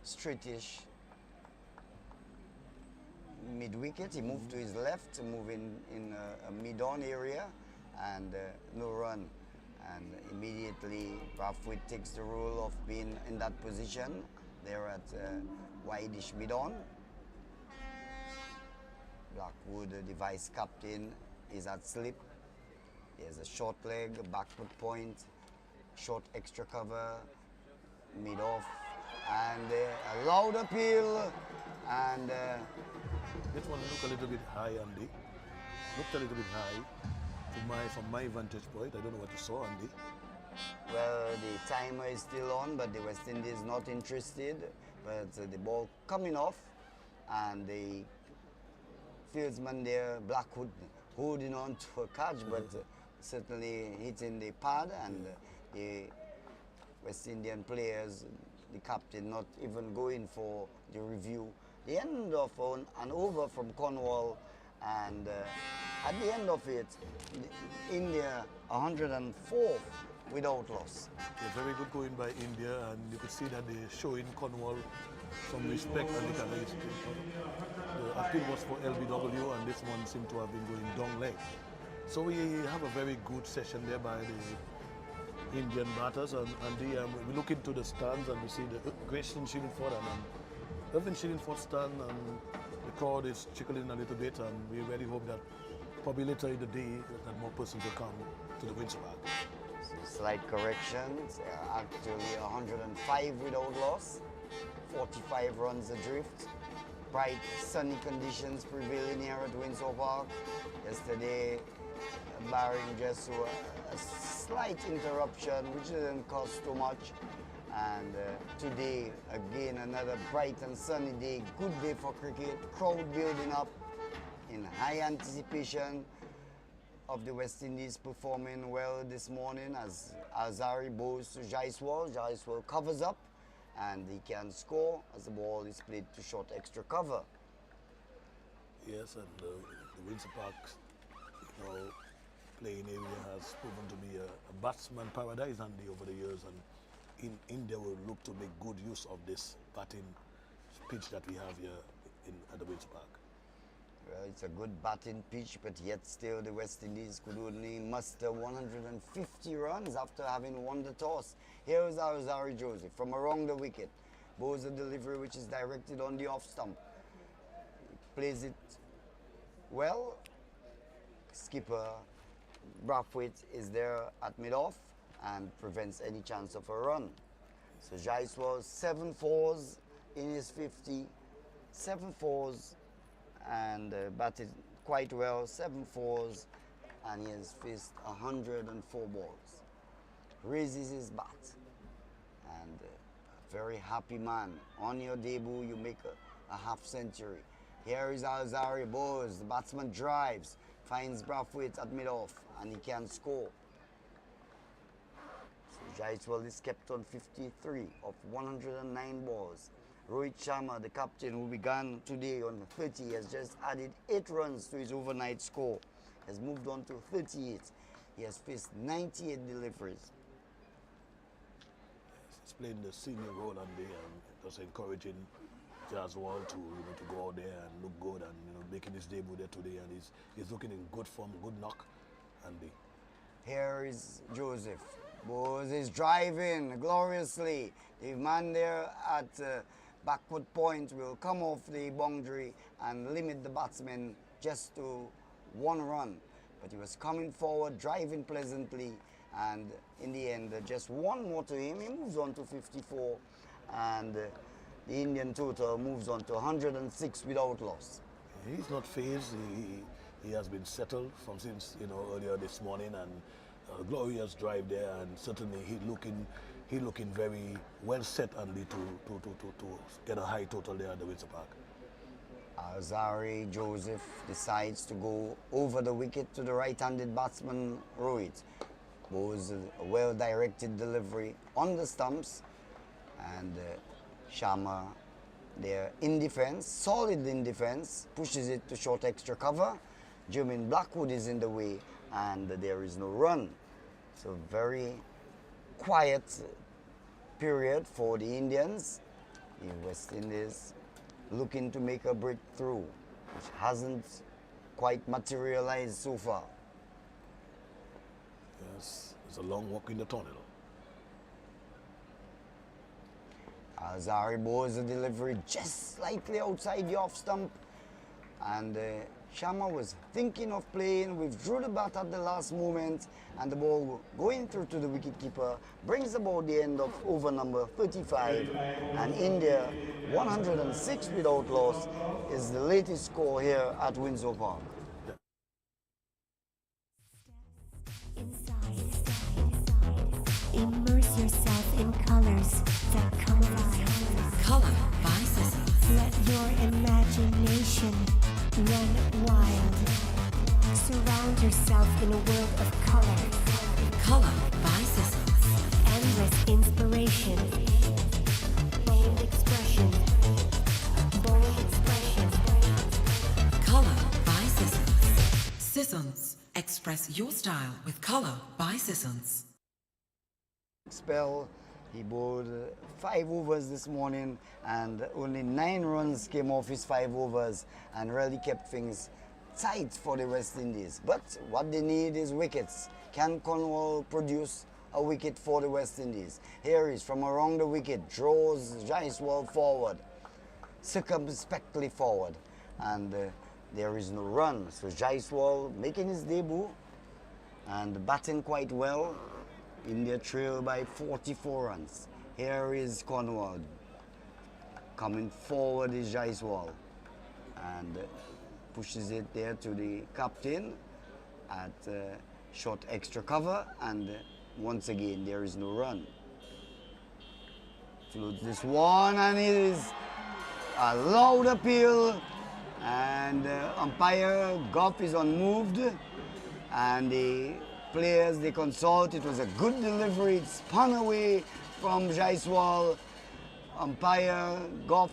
straightish mid-wicket. He moved to his left, moving in a mid-on area, and no run. And immediately Brathwaite takes the role of being in that position there at wide-ish mid-on. Blackwood, the vice captain, is at slip. There's a short leg, a backward point, short extra cover, mid-off, and a loud appeal. And This one looked a little bit high, Andy. Looked a little bit high. From my vantage point, I don't know what you saw, Andy. well, the timer is still on, but the West Indies not interested. But the ball coming off, and the fieldsman there, Blackwood, holding on to a catch, but certainly hitting the pad, and the West Indian players, the captain, not even going for the review. The end of an over from Cornwall, and at the end of it, India 104 without loss. Yeah, very good going by India, and you could see that they're showing Cornwall some respect, and the appeal was for LBW, and this one seemed to have been going down leg. So we have a very good session there by the Indian batters, and we look into the stands and we see the Grayson shooting for them, and Irvin shooting for stand, and the crowd is trickling a little bit, and we really hope that probably later in the day that more persons will come to the Windsor Park. So slight corrections, actually 105 without loss, 45 runs adrift. Bright sunny conditions prevailing here at Windsor Park. Yesterday, barring just a slight interruption, which didn't cost too much. And today, again, another bright and sunny day. Good day for cricket. Crowd building up in high anticipation of the West Indies performing well this morning as Azari bows to Jaiswal. Jaiswal covers up and he can score as the ball is played to short extra cover. Yes, and the Windsor Park, playing area has proven to be a batsman paradise over the years, and in India will look to make good use of this batting pitch that we have here at the Windsor Park. Well, it's a good batting pitch, but yet still the West Indies could only muster 150 runs after having won the toss. Here is Azari Joseph from around the wicket. Bows a delivery which is directed on the off stump. He plays it well. Skipper Brathwaite is there at mid-off and prevents any chance of a run. So Jaiswal 7 fours in his 50, 7 fours and batted quite well, 7 fours, and he has faced 104 balls. Raises his bat and a very happy man. On your debut you make a half century. Here is Azari bows, the batsman drives, finds Brathwaite at mid-off and he can score. Jaiswal is kept on 53 of 109 balls. Rohit Sharma, the captain who began today on 30, has just added 8 runs to his overnight score. Has moved on to 38. He has faced 98 deliveries. He's playing the senior role on the just encouraging Jaiswal to go out there and look good and making his debut there today, and he's looking in good form, good knock. And here is Joseph. Bose is driving gloriously. The man there at backward point will come off the boundary and limit the batsman just to 1 run. But he was coming forward, driving pleasantly, and in the end, just 1 more to him. He moves on to 54, and the Indian total moves on to 106 without loss. He's not phased. He has been settled from since earlier this morning, and a glorious drive there, and certainly he looking very well set and to get a high total there at the Windsor Park. Azari Joseph decides to go over the wicket to the right-handed batsman Rohit. Bows a well-directed delivery on the stumps, and Sharma there in defense, solid in defense, pushes it to short extra cover. Jermaine Blackwood is in the way and there is no run. So very quiet period for the Indians. The West Indies looking to make a breakthrough, which hasn't quite materialized so far. Yes, it's a long walk in the tunnel. Azari bows a delivery just slightly outside the off stump, and Sharma was thinking of playing, withdrew the bat at the last moment, and the ball going through to the wicketkeeper brings about the end of over number 35, and India 106 without loss is the latest score here at Windsor Park. Immerse yourself in colors that come alive. Color by Sessions. Let your imagination run wild. Surround yourself in a world of color. Color by Sessions. Endless inspiration. Bold expression. Bold expression. Color by Sessions. Sessions. Express your style with Color by Sessions. Spell. He bowled 5 overs this morning and only 9 runs came off his 5 overs and really kept things tight for the West Indies. But what they need is wickets. Can Cornwall produce a wicket for the West Indies? Here he is from around the wicket, draws Jaiswal forward, circumspectly forward, and there is no run. So Jaiswal making his debut and batting quite well. India trail by 44 runs. Here is Cornwall. Coming forward is Jaiswal and pushes it there to the captain at short extra cover, and once again there is no run. Floats this one, and it is a loud appeal, and umpire Goff is unmoved, and the players they consult. It was a good delivery. It spun away from Jaiswal. Umpire Goff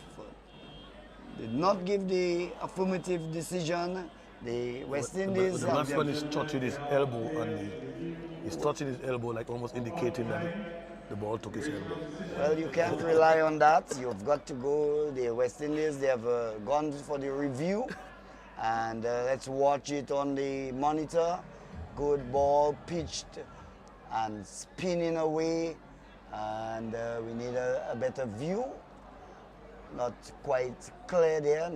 did not give the affirmative decision. The West Indies. The batsman is touching his elbow, and he's touching his elbow, like almost indicating that the ball took his elbow. Well, you can't rely on that. You've got to go. The West Indies, they have gone for the review, and let's watch it on the monitor. Good ball pitched and spinning away, and we need a better view. Not quite clear there,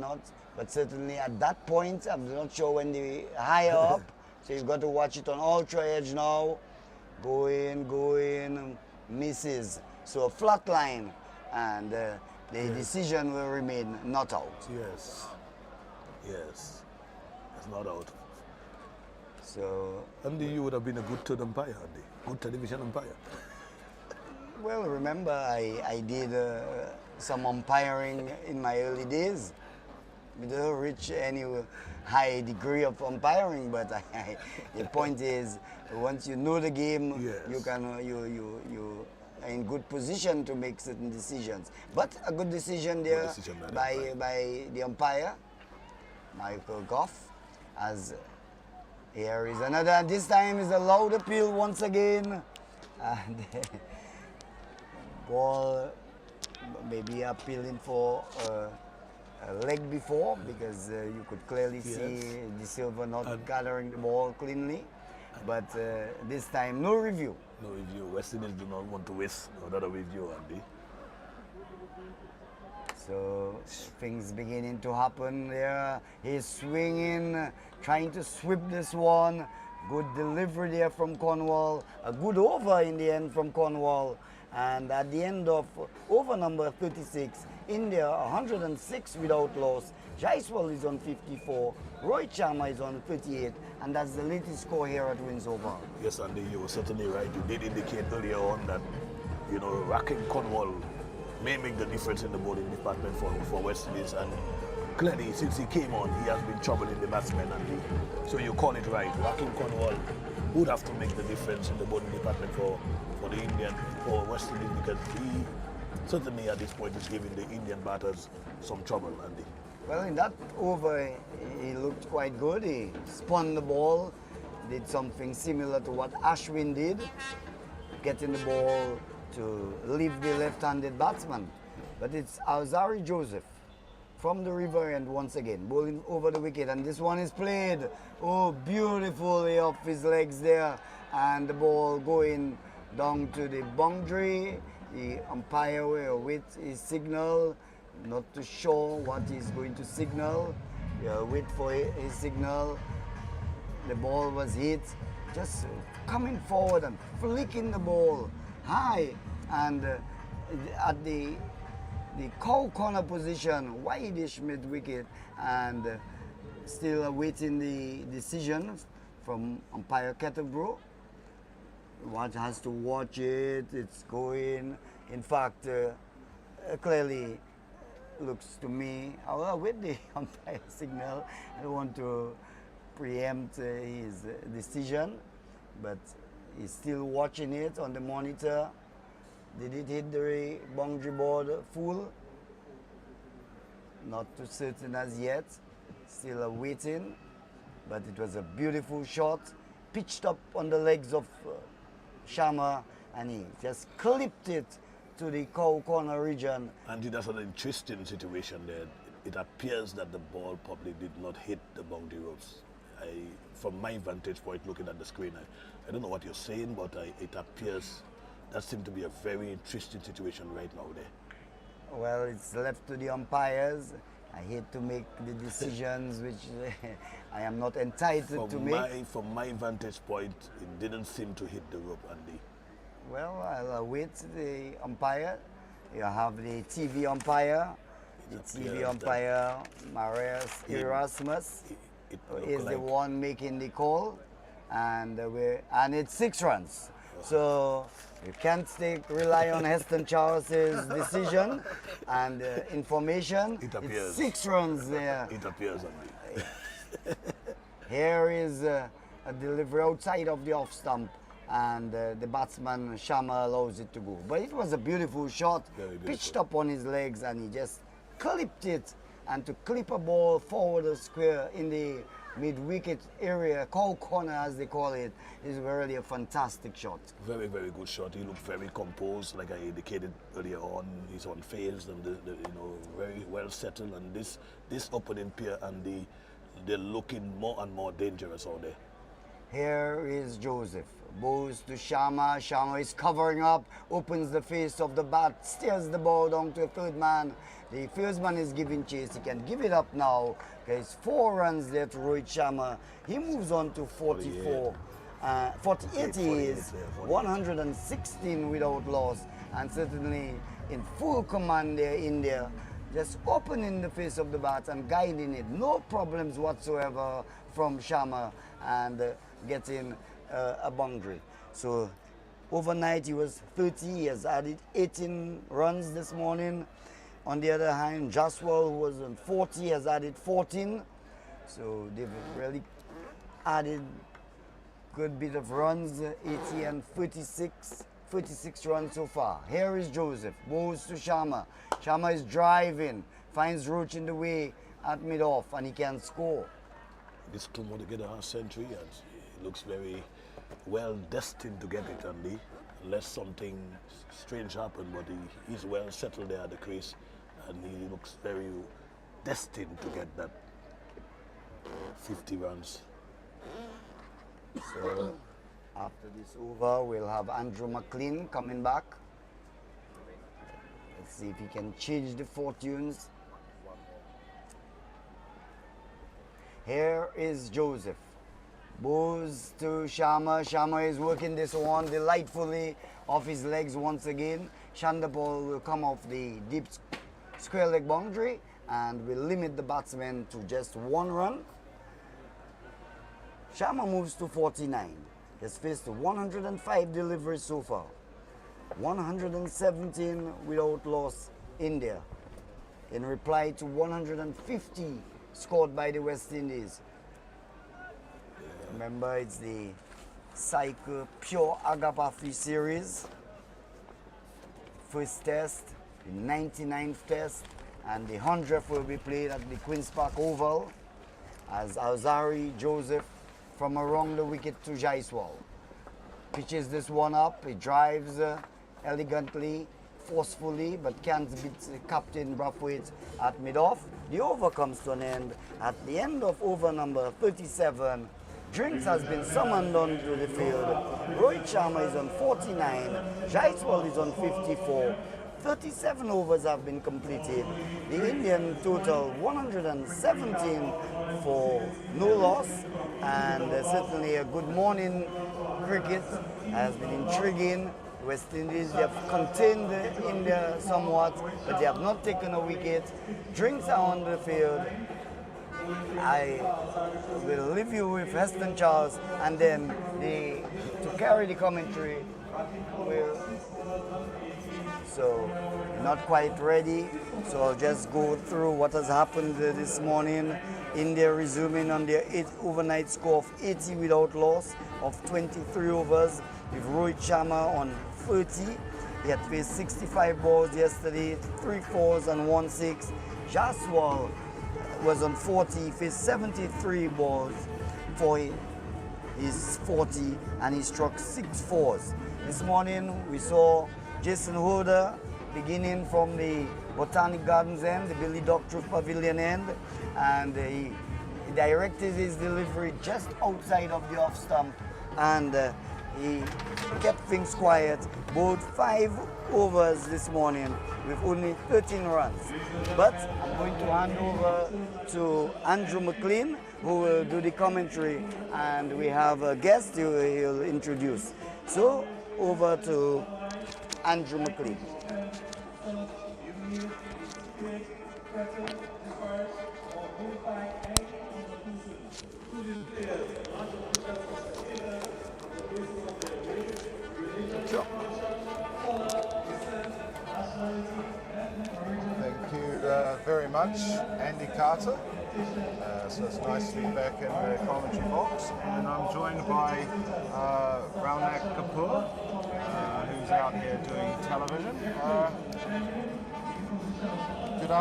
but certainly at that point, I'm not sure when they higher up, so you've got to watch it on ultra edge now. Going, misses. So a flat line, and the decision will remain not out. Yes, it's not out. So Andy, you would have been a good third umpire, Andy. Good television umpire. Well, remember I did some umpiring in my early days. We didn't reach any high degree of umpiring, but the point is, once you know the game, yes, you can you are in good position to make certain decisions. But a good decision there by the umpire, Michael Goff, as here is another. This time is a loud appeal once again, and ball maybe appealing for a leg before, because you could clearly see De Silva not gathering the ball cleanly. But this time, no review. No review. West Indies do not want to waste another review, Andy. So things beginning to happen there. He's swinging, trying to sweep this one. Good delivery there from Cornwall. A good over in the end from Cornwall. And at the end of over number 36, India 106 without loss. Jaiswal is on 54. Rohit Sharma is on 38. And that's the latest score here at Windsor Park. Yes, Andy, you were certainly right. You did indicate earlier on that, racking Cornwall may make the difference in the bowling department for West Indies. And clearly, since he came on, he has been troubling the batsmen, Andy. So you call it right. Racking Cornwall would have to make the difference in the bowling department for West Indies, because he certainly at this point is giving the Indian batters some trouble, Andy. Well, in that over, he looked quite good. He spun the ball, did something similar to what Ashwin did, getting the ball to leave the left-handed batsman. But it's Alzari Joseph from the river end once again, bowling over the wicket, and this one is played. Oh, beautifully off his legs there, and the ball going down to the boundary. The umpire will wait his signal, not too sure what he's going to signal. Wait for his signal. The ball was hit, just coming forward and flicking the ball high, and at the cow corner position, wide-ish mid-wicket, and still awaiting the decision from umpire Kettlebrough. One has to watch it, it's going. In fact, clearly looks to me, with the umpire signal, I don't want to preempt his decision, but he's still watching it on the monitor. Did it hit the boundary board full? Not too certain as yet, still awaiting, but it was a beautiful shot, pitched up on the legs of Sharma, and he just clipped it to the cow corner region. And that's an interesting situation there. It appears that the ball probably did not hit the boundary ropes. From my vantage point, looking at the screen, I don't know what you're saying, but it appears that seemed to be a very interesting situation right now there. Well, it's left to the umpires, I hate to make the decisions which I am not entitled to make. From my vantage point, it didn't seem to hit the rope, Andy. Well, I'll await the umpire. You have the TV umpire. The TV umpire, Marius Erasmus, is the one making the call, and it's 6 runs. So you can't rely on Heston Charles's decision and information. It's 6 runs there. It appears, Andy. Here is a delivery outside of the off stump, and the batsman Sharma allows it to go. But it was a beautiful shot, pitched up on his legs, and he just clipped it. And to clip a ball forward a square in the mid-wicket area, cow corner as they call it, is really a fantastic shot. Very, very good shot. He looked very composed, like I indicated earlier on. He's on fails and very well settled. And this opening pair, and they're looking more and more dangerous out there. Here is Joseph. Bows to Sharma. Sharma is covering up, opens the face of the bat, steers the ball down to a third man. The first man is giving chase. He can give it up now. There's 4 runs there to Rohit Sharma. He moves on to 44. 48 he is. 116 without loss. And certainly in full command there, India. Just opening the face of the bat and guiding it. No problems whatsoever from Sharma, and getting a boundary. So overnight he was 30. He has added 18 runs this morning. On the other hand, Jaswal, who was on 40, has added 14. So they've really added good bit of runs, 80 and 46 runs so far. Here is Joseph, bows to Sharma. Sharma is driving, finds Roach in the way at mid-off, and he can score. It's 2 more to get a half century, and he looks very well destined to get it, Andy. Unless something strange happened, but he's well settled there at the crease, and he looks very destined to get that 50 runs. So after this over, we'll have Andrew McLean coming back. Let's see if he can change the fortunes. Here is Joseph. Bows to Sharma. Sharma is working this one delightfully off his legs once again. Shandapal will come off the deep square leg boundary and will limit the batsman to just 1 run. Sharma moves to 49. Has faced 105 deliveries so far. 117 without loss, India. In reply to 150 scored by the West Indies. Remember, it's the Cycle Pure Agapathi series. First test, the 99th test, and the 100th will be played at the Queen's Park Oval as Alzari Joseph from around the wicket to Jaiswal. Pitches this one up, he drives elegantly, forcefully, but can't beat Captain Brathwaite at mid-off. The over comes to an end. At the end of over number 37, drinks has been summoned onto the field. Rohit Sharma is on 49, Jaiswal is on 54. 37 overs have been completed. The Indian total 117 for no loss, and certainly a good morning cricket has been intriguing. West Indies, they have contained India somewhat, but they have not taken a wicket. Drinks are on the field. I will leave you with Heston Charles, and then to carry the commentary will. So not quite ready. So I'll just go through what has happened this morning. India resuming on their overnight score of 80 without loss of 23 overs, with Rohit Sharma on 30. He had faced 65 balls yesterday, 3 4s and 1 6. Jaiswal was on 40, he faced 73 balls for his 40, and he struck 6 4s. This morning we saw Jason Holder beginning from the Botanic Gardens end, the Billy Doctorow Pavilion end, and he directed his delivery just outside of the off stump, and He kept things quiet, bowled 5 overs this morning with only 13 runs. But I'm going to hand over to Andrew McLean, who will do the commentary, and we have a guest he'll introduce. So over to Andrew McLean. Sure. Thank you very much, Andy Carter. So it's nice to be back in the commentary box, and I'm joined by Raunak Kapoor, who's out here doing television. Good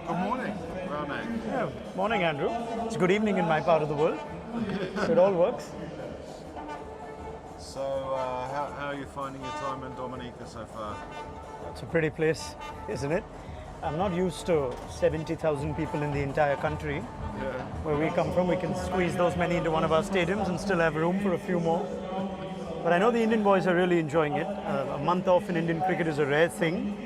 morning, Raunak. Yeah, morning, Andrew. It's good evening in my part of the world. So it all works. So how are you finding your time in Dominica so far? It's a pretty place, isn't it? I'm not used to 70,000 people in the entire country. Yeah. Where we come from, we can squeeze those many into one of our stadiums and still have room for a few more. But I know the Indian boys are really enjoying it. A month off in Indian cricket is a rare thing.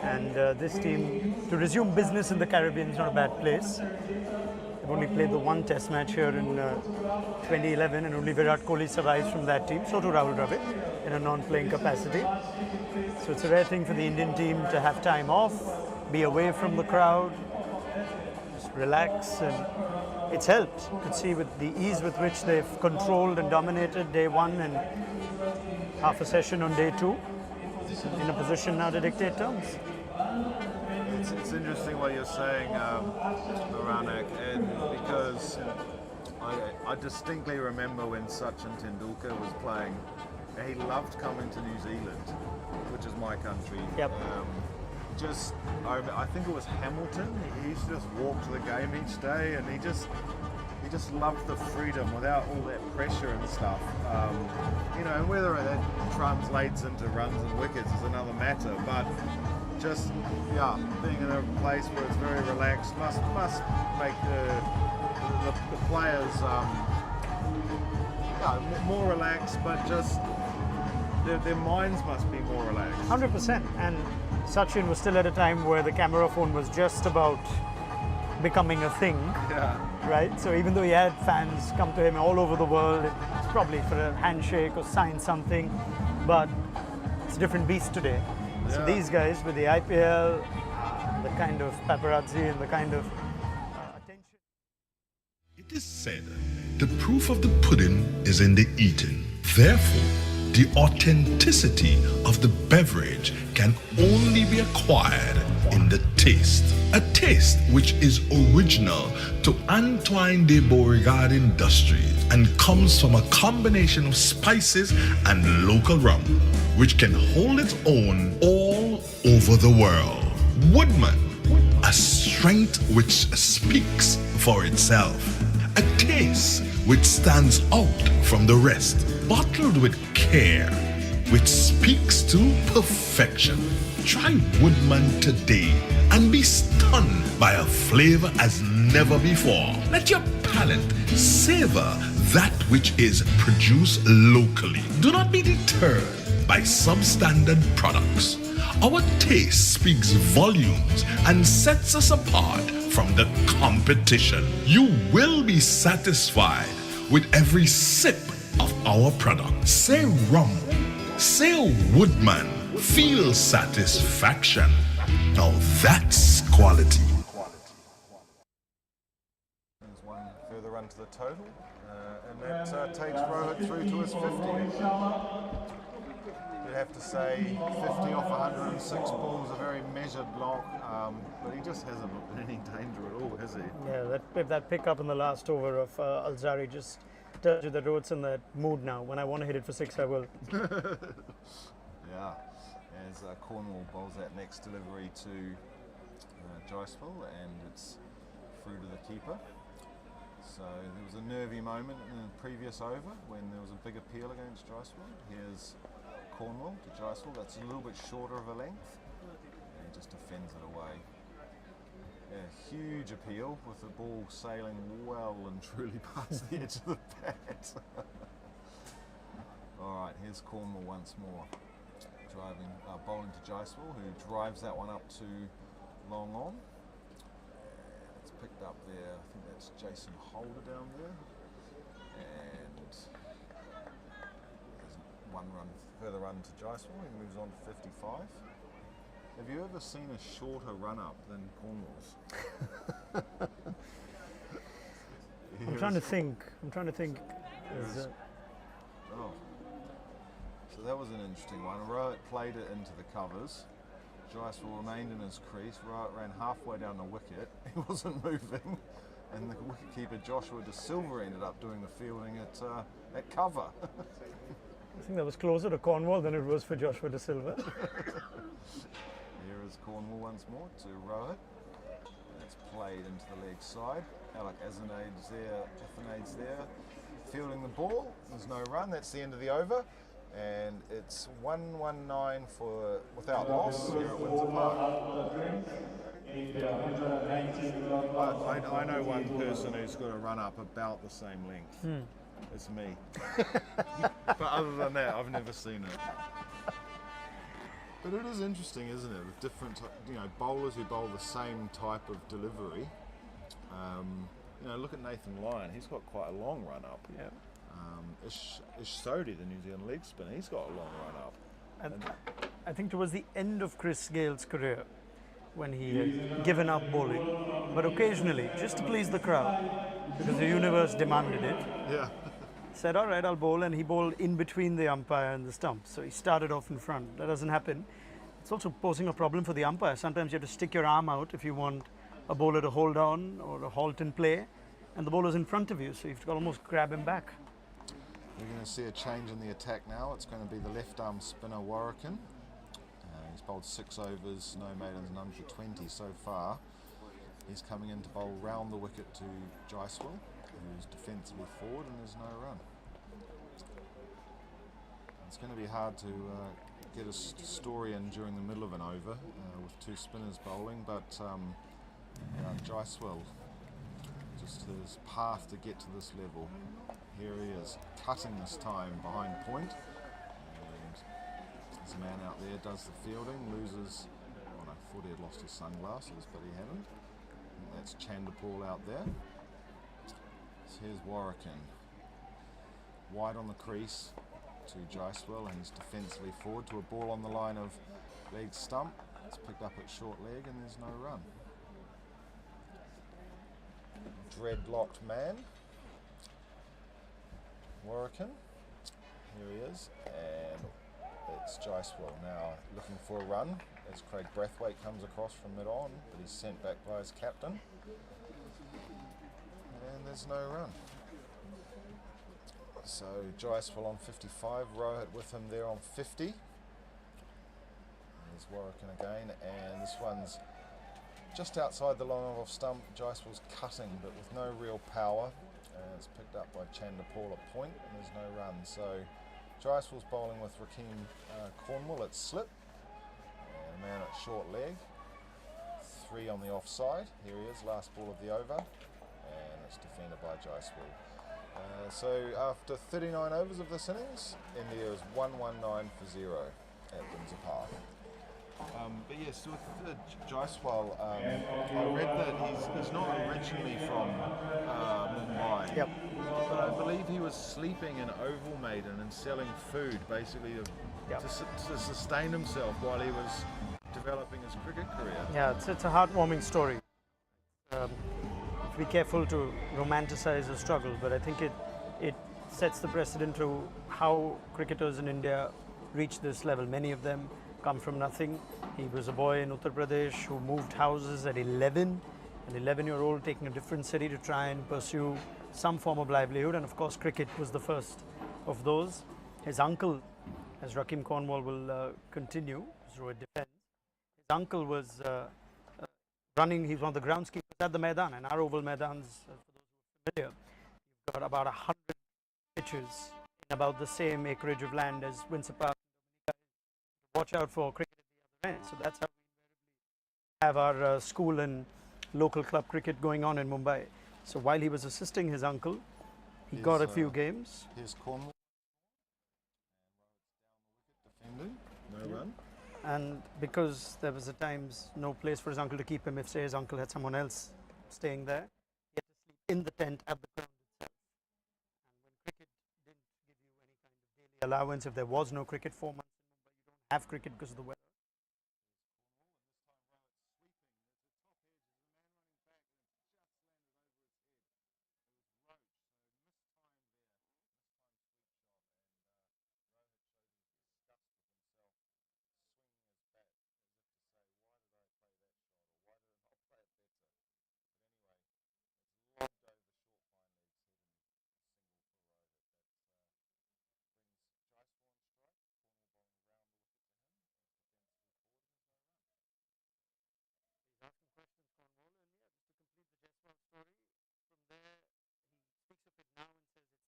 And this team, to resume business in the Caribbean is not a bad place. They've only played the one test match here in 2011, and only Virat Kohli survives from that team. So too Rahul Dravid in a non-playing capacity. So it's a rare thing for the Indian team to have time off, be away from the crowd, just relax, and it's helped. You could see with the ease with which they've controlled and dominated day one and half a session on day two. In a position now to dictate terms. It's interesting what you're saying, Raunak, and because I distinctly remember when Sachin Tendulkar was playing, he loved coming to New Zealand, which is my country. Yep. I think it was Hamilton. He used to just walk to the game each day, and he just loved the freedom without all that pressure and stuff. And whether that translates into runs and wickets is another matter. But just being in a place where it's very relaxed must make the players more relaxed, but just their minds must be more relaxed. 100%. And Sachin was still at a time where the camera phone was just about becoming a thing. Yeah. Right? So even though he had fans come to him all over the world, it's probably for a handshake or sign something, but it's a different beast today. Yeah. So these guys with the IPL, the kind of paparazzi and the kind of attention. It is said, the proof of the pudding is in the eating. Therefore, the authenticity of the beverage can only be acquired in the taste. A taste which is original to Antoine de Beauregard Industries and comes from a combination of spices and local rum, which can hold its own all over the world. Woodman, a strength which speaks for itself. A taste which stands out from the rest, bottled with care, which speaks to perfection. Try Woodman today and be stunned by a flavor as never before. Let your palate savor that which is produced locally. Do not be deterred by substandard products. Our taste speaks volumes and sets us apart from the competition. You will be satisfied with every sip of our product. Say rum, say Woodman, feel satisfaction. Now that's quality. There's one further run to the total, and that takes Rohit through to his 50. You'd have to say 50 off 106 balls, a very measured block, but he just hasn't looked in any danger at all, has he? Yeah, that pick up in the last over of Alzari just tells you that Rohit's in that mood now. When I want to hit it for 6, I will. Yeah, as Cornwall bowls that next delivery to Jaiswal, and it's through to the keeper. So there was a nervy moment in the previous over when there was a big appeal against Jaiswal. Here's Cornwall to Jaiswal, that's a little bit shorter of a length, and he just defends it away. Yeah, huge appeal with the ball sailing well and truly past the edge of the bat. All right, here's Cornwall once more, bowling to Jicewell, who drives that one up to long on. And it's picked up there. I think that's Jason Holder down there. And there's one further run to Jicewell. He moves on to 55. Have you ever seen a shorter run-up than Cornwall's? I'm trying to think. Oh. So that was an interesting one. Rowett played it into the covers. Jicewell remained in his crease. Rowett ran halfway down the wicket. He wasn't moving. And the wicketkeeper Joshua De Silva ended up doing the fielding at cover. I think that was closer to Cornwall than it was for Joshua De Silva. Here is Cornwall once more to Rowett. It's played into the leg side. Alec Athenade's there. Fielding the ball. There's no run. That's the end of the over. And it's 119 without loss here at Windsor Park. I know one person who's got a run up about the same length. It's me. But other than that, I've never seen it. But it is interesting, isn't it? With different, bowlers who bowl the same type of delivery. Look at Nathan Lyon. He's got quite a long run up. Yeah. Ish Sodhi, the New Zealand leg spinner, he's got a long run up. And I think towards the end of Chris Gale's career, when he had given up bowling, but occasionally, just to please the crowd, because the universe demanded it, said, all right, I'll bowl, and he bowled in between the umpire and the stump. So he started off in front. That doesn't happen. It's also posing a problem for the umpire. Sometimes you have to stick your arm out if you want a bowler to hold on or a halt in play, and the bowler's in front of you, so you've got to almost grab him back. We're going to see a change in the attack now. It's going to be the left-arm spinner Warrican. He's bowled 6 overs, no maidens, none for 20 so far. He's coming in to bowl round the wicket to Jicewell, who's defensively forward, and there's no run. It's going to be hard to get a story in during the middle of an over with 2 spinners bowling, but Jicewell, just his path to get to this level. Here he is, cutting this time behind point, and his man out there does the fielding, loses, I thought he had lost his sunglasses, but he hadn't. And that's Chanderpaul out there. So here's Warrican, wide on the crease to Jicewell, and he's defensively forward to a ball on the line of leg stump. It's picked up at short leg, and there's no run. Dreadlocked man. Warrican, here he is, and it's Jicewell now looking for a run as Craig Brathwaite comes across from mid-on, but he's sent back by his captain, and there's no run. So Jicewell on 55, Rowett with him there on 50. There's Warrican again, and this one's just outside the long off stump. Jicewell's cutting, but with no real power. It's picked up by Chanderpaul at point, and there's no run. So Jicewell's bowling with Rakeem Cornwall at slip, and a man at short leg. 3 on the offside. Here he is, last ball of the over, and it's defended by Jicewell. So after 39 overs of this innings, India is 119 for 0 at Windsor Park. But yes, with Jicewell, I read that he's not originally from Mumbai. Yep. But I believe he was sleeping in Oval Maiden and selling food, basically to sustain himself while he was developing his cricket career. Yeah, it's a heartwarming story. Be careful to romanticize the struggle, but I think it sets the precedent to how cricketers in India reach this level. Many of them come from nothing. He was a boy in Uttar Pradesh who moved houses at 11, an 11-year-old taking a different city to try and pursue some form of livelihood, and of course cricket was the first of those. His uncle, as Rakeem Cornwall will continue, his defense, his uncle was running, he's one of the groundskeepers at the Maidan, and our oval Maidans, for those who are familiar, you've got about 100 pitches in about the same acreage of land as Windsor Park. Watch out for cricket at the other end. So that's how we have our school and local club cricket going on in Mumbai. So while he was assisting his uncle, he got a few games. Here's Cornwall. And because there was at times no place for his uncle to keep him, if say his uncle had someone else staying there, he had to sleep in the tent at the ground itself. And when cricket didn't give you any kind of daily allowance, if there was no cricket 4 months in Mumbai, you don't have cricket because of the weather.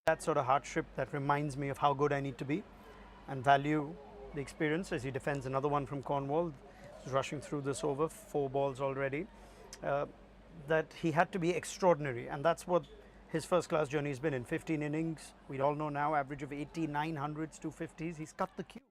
That sort of hardship that reminds me of how good I need to be and value the experience as he defends another one from Cornwall. He's rushing through this over, 4 balls already. That he had to be extraordinary, and that's what his first class journey has been in 15 innings. We all know now, average of 89 hundreds, 250s. He's cut the queue.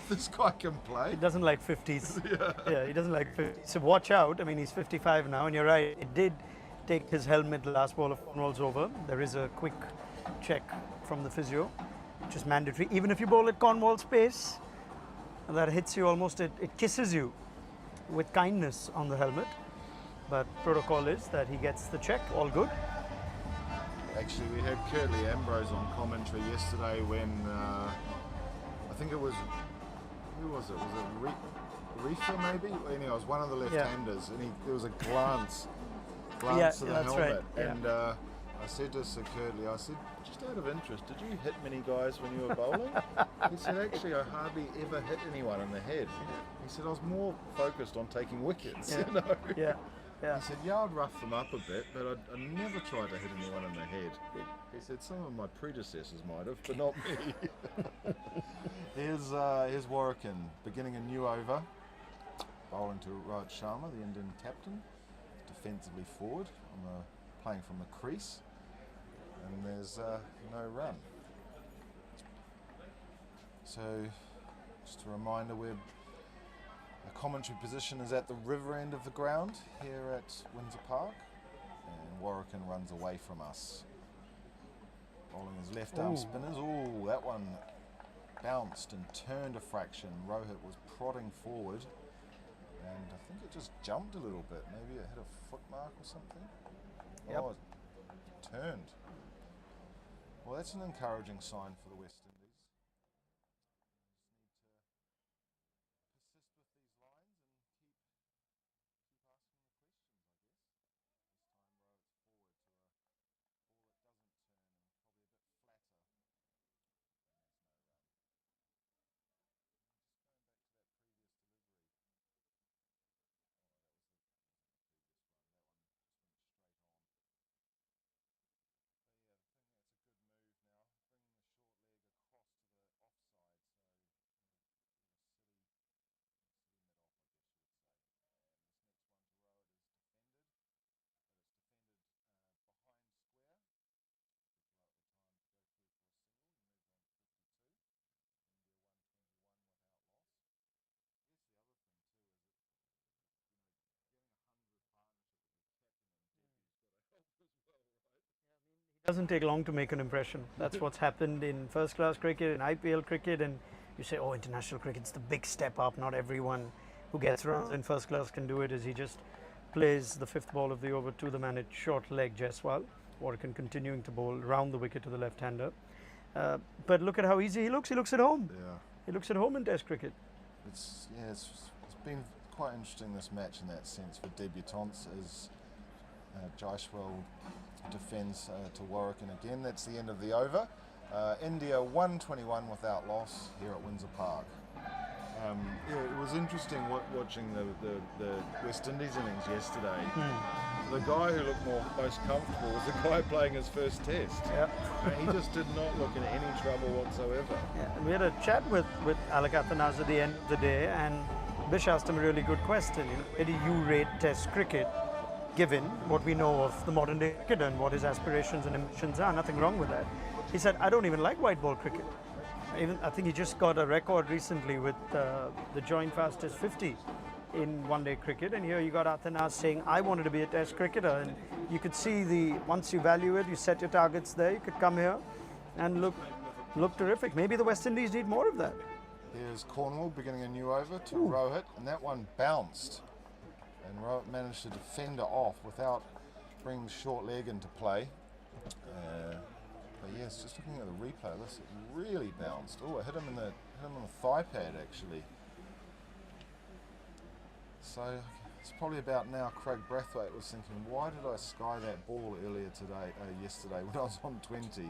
This guy can play. He doesn't like 50s. Yeah, he doesn't like 50s. So watch out. I mean, he's 55 now, and you're right. It did take his helmet the last ball of Cornwall's over. There is a quick check from the physio, which is mandatory. Even if you bowl at Cornwall's pace, that hits you almost, it kisses you with kindness on the helmet. But protocol is that he gets the check, all good. Actually, we had Curtly Ambrose on commentary yesterday when I think it was, who was it? Was it Reefer maybe? Anyway, it was one of the left-handers, and there was a glance to the helmet. Right. And I said to Sir Curtly, I said, just out of interest, did you hit many guys when you were bowling? He said, actually, I hardly ever hit anyone in the head. He said, I was more focused on taking wickets, you know? Yeah. He said, yeah, I'd rough them up a bit, but I never tried to hit anyone in the head. He said, some of my predecessors might have, but not me. Here's Warwican beginning a new over, bowling to Rohit Sharma, the Indian captain, defensively forward, playing from the crease, and there's no run. So, just a reminder, the commentary position is at the river end of the ground here at Windsor Park, and Warwican runs away from us. Bowling his left arm spinners. Ooh, that one bounced and turned a fraction. Rohit was prodding forward, and I think it just jumped a little bit. Maybe it hit a foot mark or something. Yep. Oh, it turned. Well, that's an encouraging sign for the West Indies. It doesn't take long to make an impression. That's what's happened in first class cricket, in IPL cricket, and you say, oh, international cricket's the big step up. Not everyone who gets runs in first class can do it, as he just plays the 5th ball of the over to the man at short leg Jaiswal. Warwican continuing to bowl round the wicket to the left-hander. But look at how easy he looks. He looks at home. Yeah. He looks at home in Test cricket. It's been quite interesting, this match, in that sense, for debutants, Jaiswal defends to Warwicken again. That's the end of the over. India 121 without loss here at Windsor Park. Yeah, it was interesting watching the West Indies innings yesterday. The guy who looked most comfortable was the guy playing his first test. He just did not look in any trouble whatsoever. And we had a chat with Alec Athanas at the end of the day, and Bish asked him a really good question. Where do you rate Test cricket, given what we know of the modern day cricket and what his aspirations and ambitions are? Nothing wrong with that. He said, I don't even like white ball cricket. I think he just got a record recently with the joint fastest 50 in one-day cricket, and here you got Athanas saying, I wanted to be a Test cricketer, and you could see once you value it, you set your targets there, you could come here and look terrific. Maybe the West Indies need more of that. Here's Cornwall beginning a new over to Rohit, and that one bounced, and Rohit managed to defend it off without bringing the short leg into play. But yes, just looking at the replay, this really bounced. Oh, it hit him on the thigh pad actually. So it's probably about now. Craig Brathwaite was thinking, why did I sky that ball yesterday when I was on 20?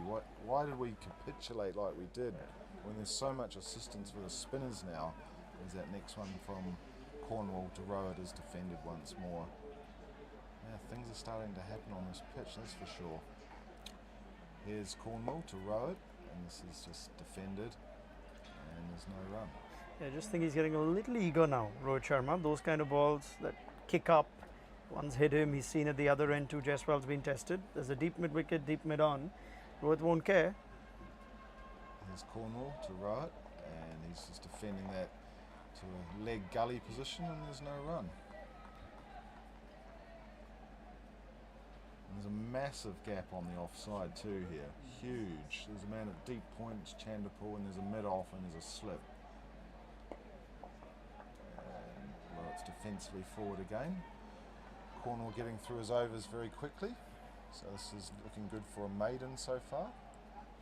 Why did we capitulate like we did when there's so much assistance for the spinners now? There's that next one from Cornwall to Rohit is defended once more. Yeah, things are starting to happen on this pitch, that's for sure. Here's Cornwall to Rohit, and this is just defended, and there's no run. I just think he's getting a little eager now, Rohit Sharma. Those kind of balls that kick up, one's hit him, he's seen at the other end too. Jaiswal's been tested. There's a deep mid wicket, deep mid on. Rohit won't care. Here's Cornwall to Rohit, and he's just defending that to a leg gully position, and there's no run. There's a massive gap on the offside too here, huge. There's a man at deep points, Chanderpool, and there's a mid-off and there's a slip. And, well, it's defensively forward again. Cornwall getting through his overs very quickly, so this is looking good for a maiden so far.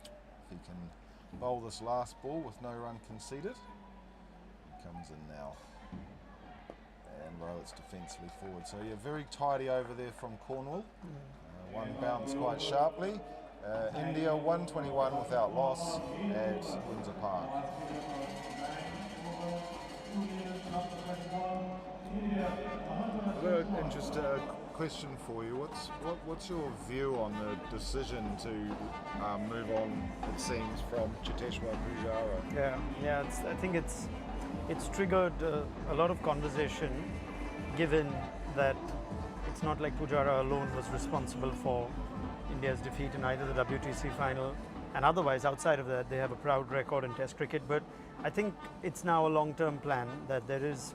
If he can bowl this last ball with no run conceded, he comes in now. And Rohit's defensively forward. So yeah, very tidy over there from Cornwall. One bounce quite sharply. India 121 without loss at Windsor Park. I've got an interesting question for you. What's your view on the decision to move on, it seems, from Cheteshwar Pujara? Yeah. I think it's triggered a lot of conversation, given that it's not like Pujara alone was responsible for India's defeat in either the WTC final and otherwise. Outside of that, they have a proud record in Test cricket. But I think it's now a long-term plan that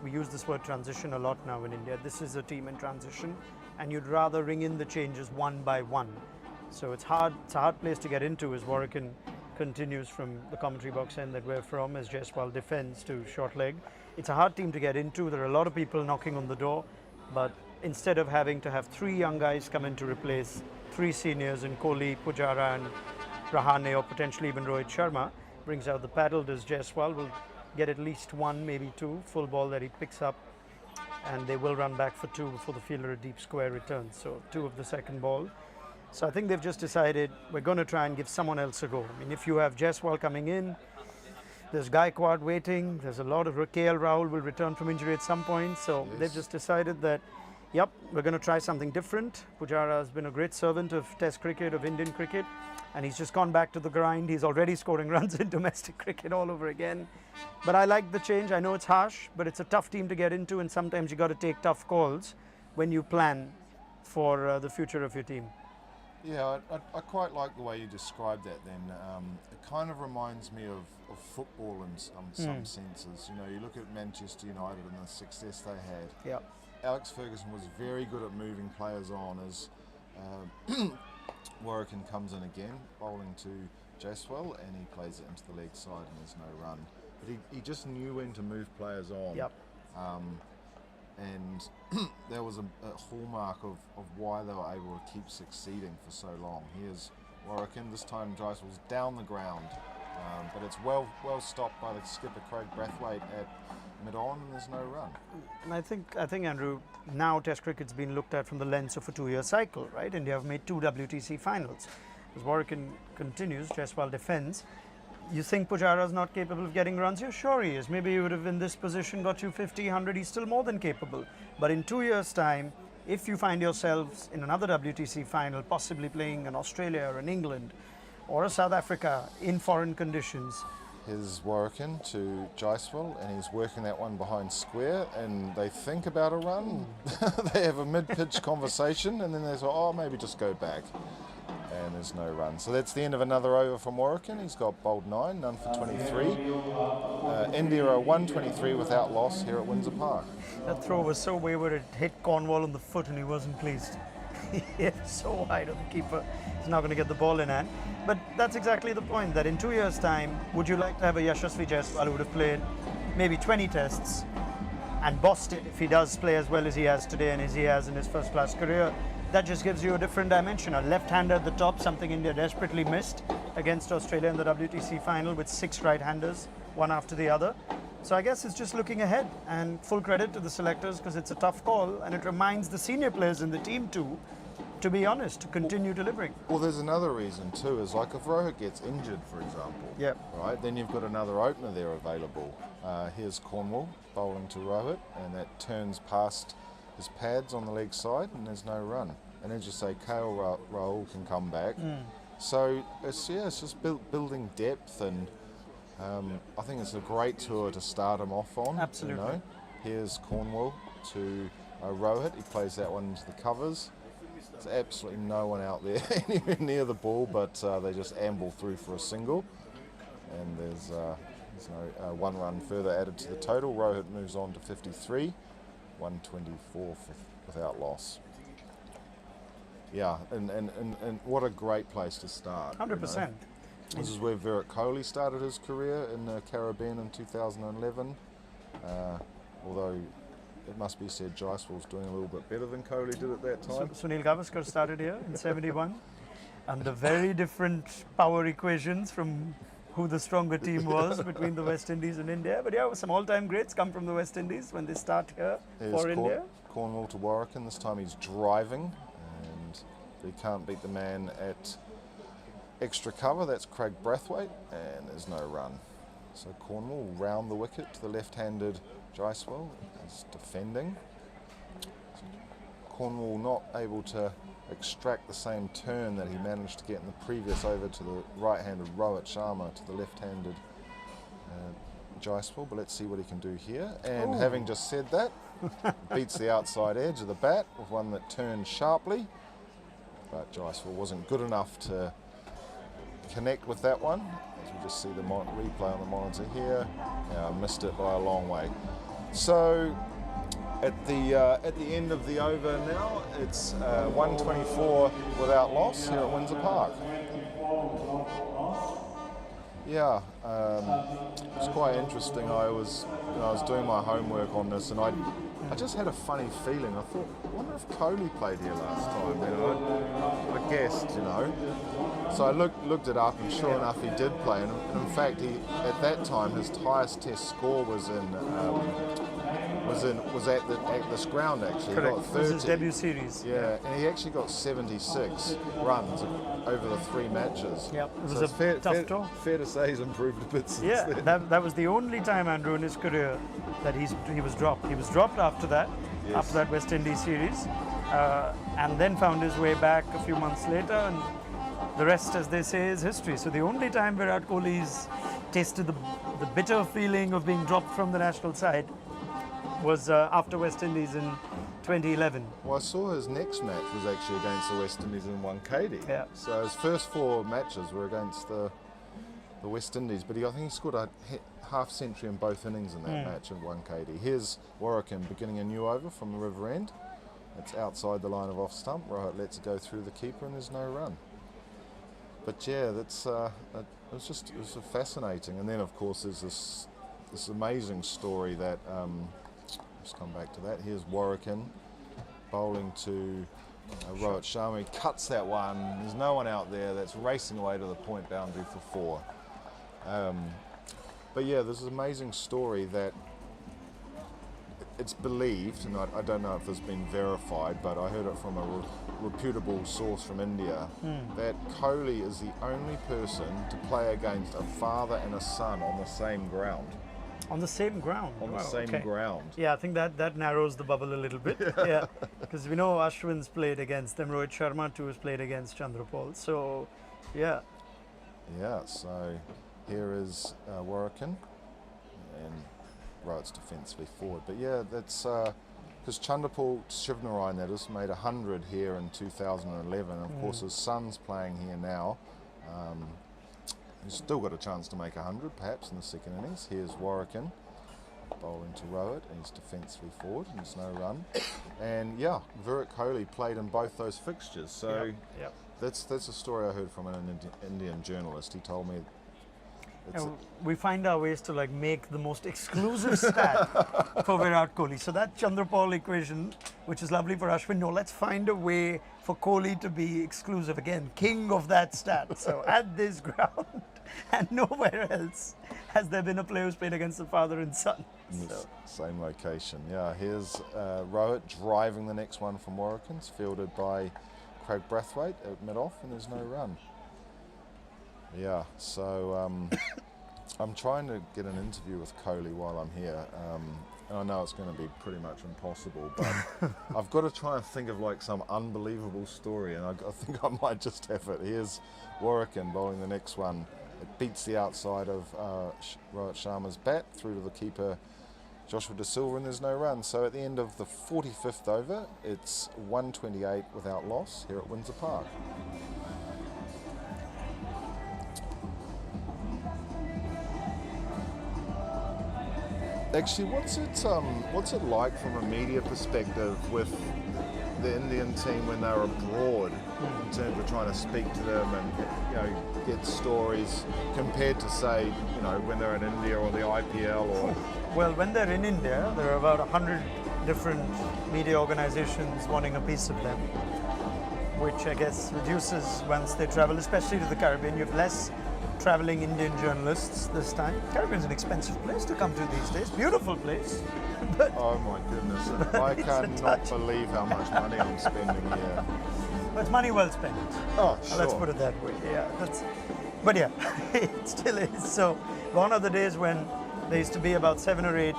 we use this word transition a lot now in India. This is a team in transition, and you'd rather ring in the changes one by one. So it's hard. It's a hard place to get into as Warwicken continues from the commentary box end that we're from, as Jaiswal defends to short leg. It's a hard team to get into. There are a lot of people knocking on the door, but instead of having to have three young guys come in to replace three seniors in Kohli, Pujara and Rahane, or potentially even Rohit Sharma, brings out the paddle. Does Jaiswal will get at least one, maybe two full ball that he picks up, and they will run back for two before the fielder a deep square returns. So two of the second ball. So I think they've just decided we're going to try and give someone else a go. I mean, if you have Jaiswal coming in, there's Gaikwad waiting, there's a lot of KL Rahul will return from injury at some point. So they've just decided that, yep, we're going to try something different. Pujara has been a great servant of Test cricket, of Indian cricket, and he's just gone back to the grind. He's already scoring runs in domestic cricket all over again. But I like the change. I know it's harsh, but it's a tough team to get into, and sometimes you got to take tough calls when you plan for the future of your team. Yeah, I quite like the way you described that then. It kind of reminds me of football in some senses. You know, you look at Manchester United and the success they had. Yeah. Alex Ferguson was very good at moving players on as Warwicken comes in again, bowling to Jaiswal, and he plays it into the leg side and there's no run. But he just knew when to move players on. Yep. And that was a hallmark of why they were able to keep succeeding for so long. Here's Warwicken, this time Jaiswal's down the ground, But it's well stopped by the skipper Craig Brathwaite at mid-on, and there's no run. And I think Andrew, now Test cricket's been looked at from the lens of a 2-year cycle, right? India have made 2 WTC finals. As Warwick continues, Jaiswal defends. You think Pujara's not capable of getting runs here? Sure he is. Maybe he would have in this position got you 50, 100. He's still more than capable. But in 2 years' time, if you find yourselves in another WTC final, possibly playing in Australia or in England or a South Africa in foreign conditions. Here's Warwick to Jaiswal, and he's working that one behind square, and they think about a run. They have a mid-pitch conversation, and then they say, oh, maybe just go back. And there's no run. So that's the end of another over from Warwick. He's got bowled 9, none for 23. India are 123 without loss here at Windsor Park. That throw was so wayward, it hit Cornwall on the foot and he wasn't pleased. He hit so wide on the keeper. He's not going to get the ball in hand. But that's exactly the point, that in 2 years' time, would you like to have a Yashasvi Jaiswal who would have played maybe 20 tests and bossed it if he does play as well as he has today and as he has in his first-class career? That just gives you a different dimension. A left-hander at the top, something India desperately missed against Australia in the WTC final with 6 right-handers, one after the other. So I guess it's just looking ahead, and full credit to the selectors because it's a tough call, and it reminds the senior players in the team too, to be honest, to continue delivering. Well, there's another reason too, is like if Rohit gets injured, for example, right, then you've got another opener there available. Here's Cornwall bowling to Rohit, and that turns past his pads on the leg side, and there's no run. And as you say, KL Rahul can come back. So it's just building depth, and I think it's a great tour to start him off on. Absolutely. You know? Here's Cornwall to Rohit. He plays that one into the covers. There's absolutely no one out there anywhere near the ball, but they just amble through for a single. And there's no 1 run further added to the total. Rohit moves on to 53. 124 without loss. Yeah, and what a great place to start. 100%. You know? This is where Virat Kohli started his career in the Caribbean in 2011. Although it must be said Jaiswal's doing a little bit better than Kohli did at that time. Sunil Gavaskar started here in 71 under very different power equations from who the stronger team was between the West Indies and India. But yeah, some all-time greats come from the West Indies when they start here for India. Cornwall to Warwick, and this time he's driving, and he can't beat the man at extra cover. That's Craig Brathwaite, and there's no run. So Cornwall round the wicket to the left-handed Jaiswal. He's defending. Cornwall not able to extract the same turn that he managed to get in the previous over to the right-handed Rohit Sharma to the left-handed Jaiswal, but let's see what he can do here. And having just said that, beats the outside edge of the bat with one that turned sharply, but Jaiswal wasn't good enough to connect with that one. As we just see the replay on the monitor here, missed it by a long way. So at the end of the over now, it's 124 without loss here at Windsor Park. Yeah, it's quite interesting. I was doing my homework on this, and I just had a funny feeling. I thought, I wonder if Kohli played here last time. You know, I guessed, you know. So I looked it up, and sure enough, he did play. And in fact, at that time his highest Test score was at this ground actually. Correct. He got 30. This is his debut series. Yeah, and he actually got 76 runs over the 3 matches. Yeah, it was a tough tour. Fair to say he's improved a bit since then. That was the only time, Andrew, in his career that he was dropped. He was dropped after that, after that West Indies series, and then found his way back a few months later, and the rest, as they say, is history. So the only time Virat Kohli's tasted the bitter feeling of being dropped from the national side was after West Indies in 2011. Well, I saw his next match was actually against the West Indies in 1KD. Yeah. So his first 4 matches were against the West Indies, but I think he scored a half century in both innings in that match in 1KD. Here's Warwick beginning a new over from the river end. It's outside the line of off stump. Rohit lets it go through the keeper, and there's no run. But yeah, it was fascinating. And then of course there's this amazing story that. Let's come back to that. Here's Warwick bowling to Rohit Sharma. He cuts that one. There's no one out there. That's racing away to the point boundary for 4. But yeah, there's an amazing story that it's believed, and I don't know if it's been verified, but I heard it from a reputable source from India, that Kohli is the only person to play against a father and a son on the same ground. On the same ground? On the same ground. Yeah, I think that narrows the bubble a little bit. Yeah, because we know Ashwin's played against them, Rohit Sharma too has played against Chandrapal, so yeah. Yeah, so here is Warrican, and Rohit's defensively forward. But yeah, that's because Chandrapal Shivnarayan, that is, made 100 here in 2011. Of course, his son's playing here now. He's still got a chance to make 100, perhaps, in the second innings. Here's Warrican bowling to Rohit, and he's defensively forward, and there's no run. And yeah, Virat Kohli played in both those fixtures. So that's a story I heard from an Indian journalist. He told me. We find our ways to make the most exclusive stat for Virat Kohli. So that Chandrapal equation, which is lovely for Ashwin, no, let's find a way for Kohli to be exclusive again, king of that stat. So at this ground and nowhere else has there been a player who's played against the father and son. So. Same location. Yeah, here's Rohit driving the next one from Warrican. It's fielded by Craig Brathwaite at mid-off, and there's no run. Yeah, so I'm trying to get an interview with Kohli while I'm here, and I know it's going to be pretty much impossible, but I've got to try and think of some unbelievable story, and I think I might just have it. Here's Warrican bowling the next one. It beats the outside of Rohit Sharma's bat through to the keeper, Joshua De Silva, and there's no run. So at the end of the 45th over, it's 128 without loss here at Windsor Park. Actually, what's it like from a media perspective with the Indian team when they're abroad, in terms of trying to speak to them and get stories compared to, say, when they're in India or the IPL or? Well, when they're in India, there are about 100 different media organizations wanting a piece of them, which I guess reduces once they travel, especially to the Caribbean. You have less traveling Indian journalists this time. Caribbean's an expensive place to come to these days. Beautiful place. But oh my goodness, I cannot believe how much money I'm spending here. But it's money well spent. Oh, sure. Let's put it that way. Yeah, but yeah, it still is. So gone are the days when there used to be about 7 or 8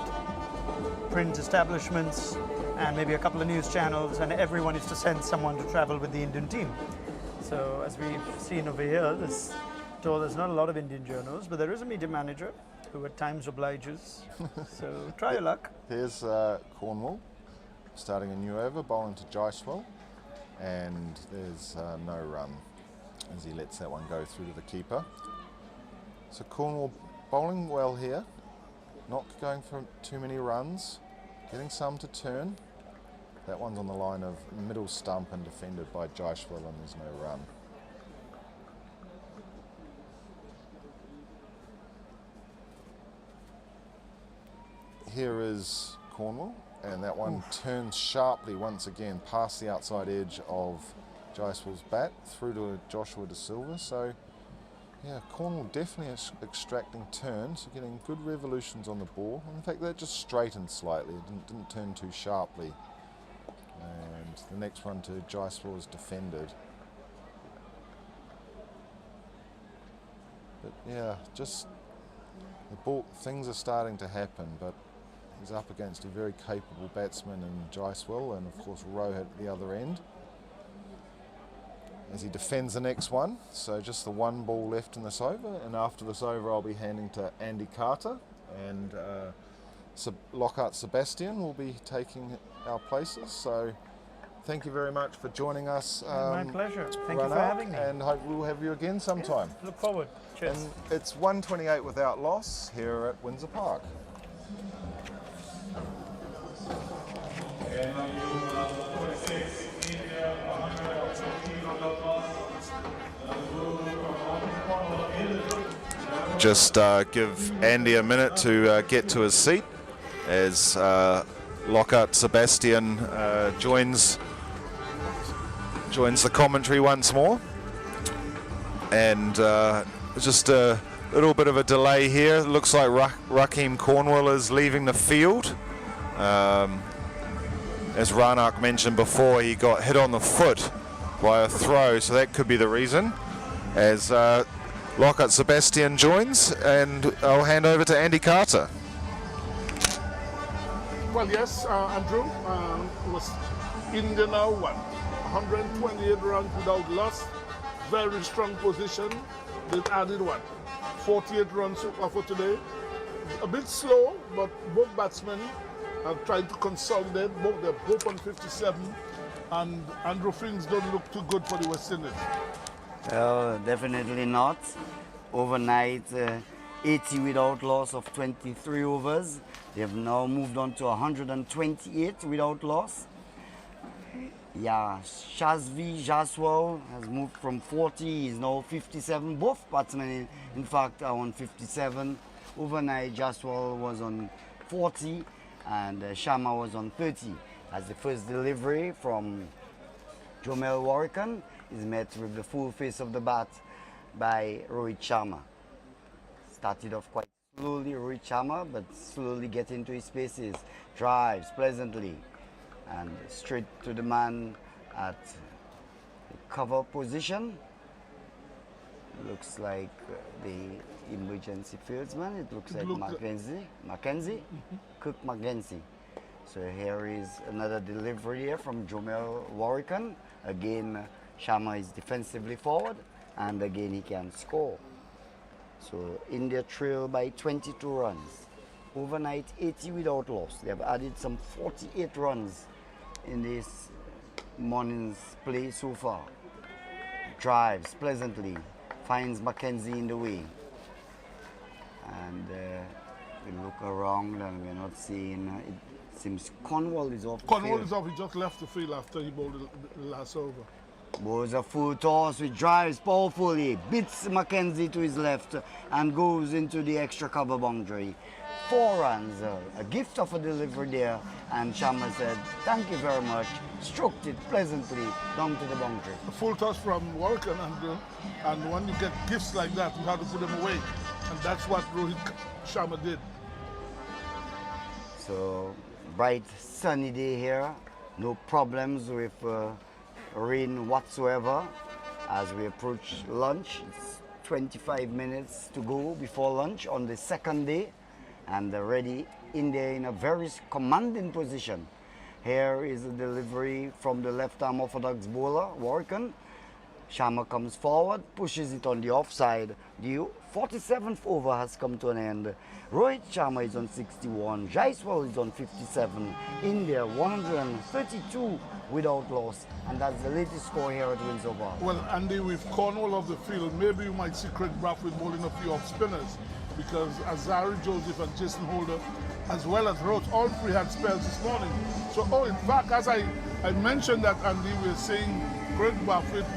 print establishments and maybe a couple of news channels, and everyone used to send someone to travel with the Indian team. So as we've seen over here, there's not a lot of Indian journals, but there is a media manager who at times obliges. So try your luck. Here's Cornwall starting a new over, bowling to Jaiswal, and there's no run as he lets that one go through to the keeper. So Cornwall bowling well here, not going for too many runs, getting some to turn. That one's on the line of middle stump and defended by Jaiswal, and there's no run. Here is Cornwall, and that one turns sharply once again past the outside edge of Jaiswal's bat through to Joshua De Silva. So yeah, Cornwall definitely extracting turns, getting good revolutions on the ball. In fact, that just straightened slightly, it didn't turn too sharply. And the next one to Jaiswal is defended. But yeah, just the ball, things are starting to happen, but he's up against a very capable batsman in Jaiswal, and of course Rohit at the other end as he defends the next one. So just the one ball left in this over, and after this over I'll be handing to Andy Carter, and Lockhart Sebastian will be taking our places. So thank you very much for joining us. My pleasure. Thank you for having me. And hope we'll have you again sometime. Yeah, look forward. Cheers. And it's 128 without loss here at Windsor Park. Just give Andy a minute to get to his seat as Lockhart Sebastian joins the commentary once more, and just Little bit of a delay here. Looks like Raheem Cornwall is leaving the field. As Ranak mentioned before, he got hit on the foot by a throw, so that could be the reason. As Lockhart Sebastian joins, and I'll hand over to Andy Carter. Well, yes, Andrew, it was India now, 128 runs without loss. Very strong position. They've added 48 runs for today. A bit slow, but both batsmen have tried to consolidate. They're both on 57, and Andrew, things don't look too good for the West Indies. Definitely not. Overnight, 80 without loss of 23 overs. They have now moved on to 128 without loss. Yeah, Shazvi Jaswal has moved from 40, he's now 57. Both batsmen, in fact, are on 57. Overnight, Jaswal was on 40 and Sharma was on 30. As the first delivery from Jomel Warrican is met with the full face of the bat by Rohit Sharma. Started off quite slowly, Rohit Sharma, but slowly get into his spaces, drives pleasantly, and straight to the man at the cover position. Looks like the emergency fieldsman. It looks like Cook Mackenzie. So here is another delivery here from Jomel Warrican. Again, Sharma is defensively forward, and again he can score. So India trail by 22 runs. Overnight 80 without loss. They have added some 48 runs in this morning's play so far. Drives pleasantly, finds Mackenzie in the way. And we look around and we're not seeing, it seems Cornwall is off the Cornwall field. is off, he just left the field after he bowled the last over. Bowls a full toss with drives powerfully, beats Mackenzie to his left and goes into the extra cover boundary. 4 runs, a gift of a delivery there, and Sharma said, thank you very much, stroked it pleasantly down to the boundary. A full toss from Warrican, and when you get gifts like that, you have to put them away. And that's what Rohit Sharma did. So, bright sunny day here, no problems with rain whatsoever. As we approach lunch, it's 25 minutes to go before lunch on the second day, and already India in a very commanding position. Here is a delivery from the left arm orthodox bowler, Warrican. Sharma comes forward, pushes it on the offside. The 47th over has come to an end. Rohit Sharma is on 61, Jaiswal is on 57. India 132 without loss, and that's the latest score here at Windsor Park. Well, Andy, with Cornwall off the field, maybe you might see Craig Brathwaite bowling a few off spinners, because Azari Joseph and Jason Holder, as well as Roach, all three had spells this morning. So, in fact, as I mentioned that, Andy, we're saying Craig Brathwaite.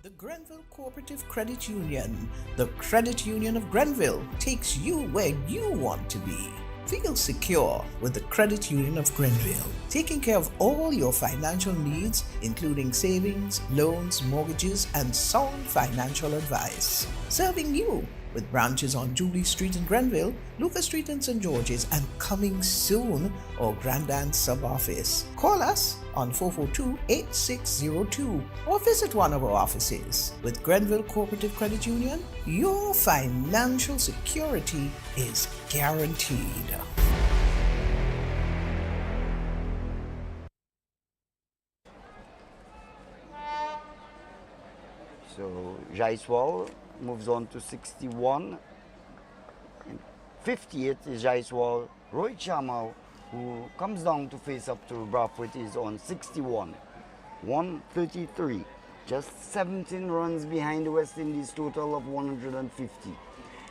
The Grenville Cooperative Credit Union, the credit union of Grenville, takes you where you want to be. Feel secure with the Credit Union of Grenville, taking care of all your financial needs, including savings, loans, mortgages, and sound financial advice. Serving you with branches on Jubilee Street in Grenville, Lucas Street in St. George's, and coming soon, our Grandstand sub-office. Call us on 442-8602 or visit one of our offices. With Grenville Cooperative Credit Union, your financial security is guaranteed. So Jaiswal moves on to 61. And 58 is Jaiswal. Rohit Sharma, who comes down to face up to Brathwaite, is on 61. 133. Just 17 runs behind the West Indies total of 150.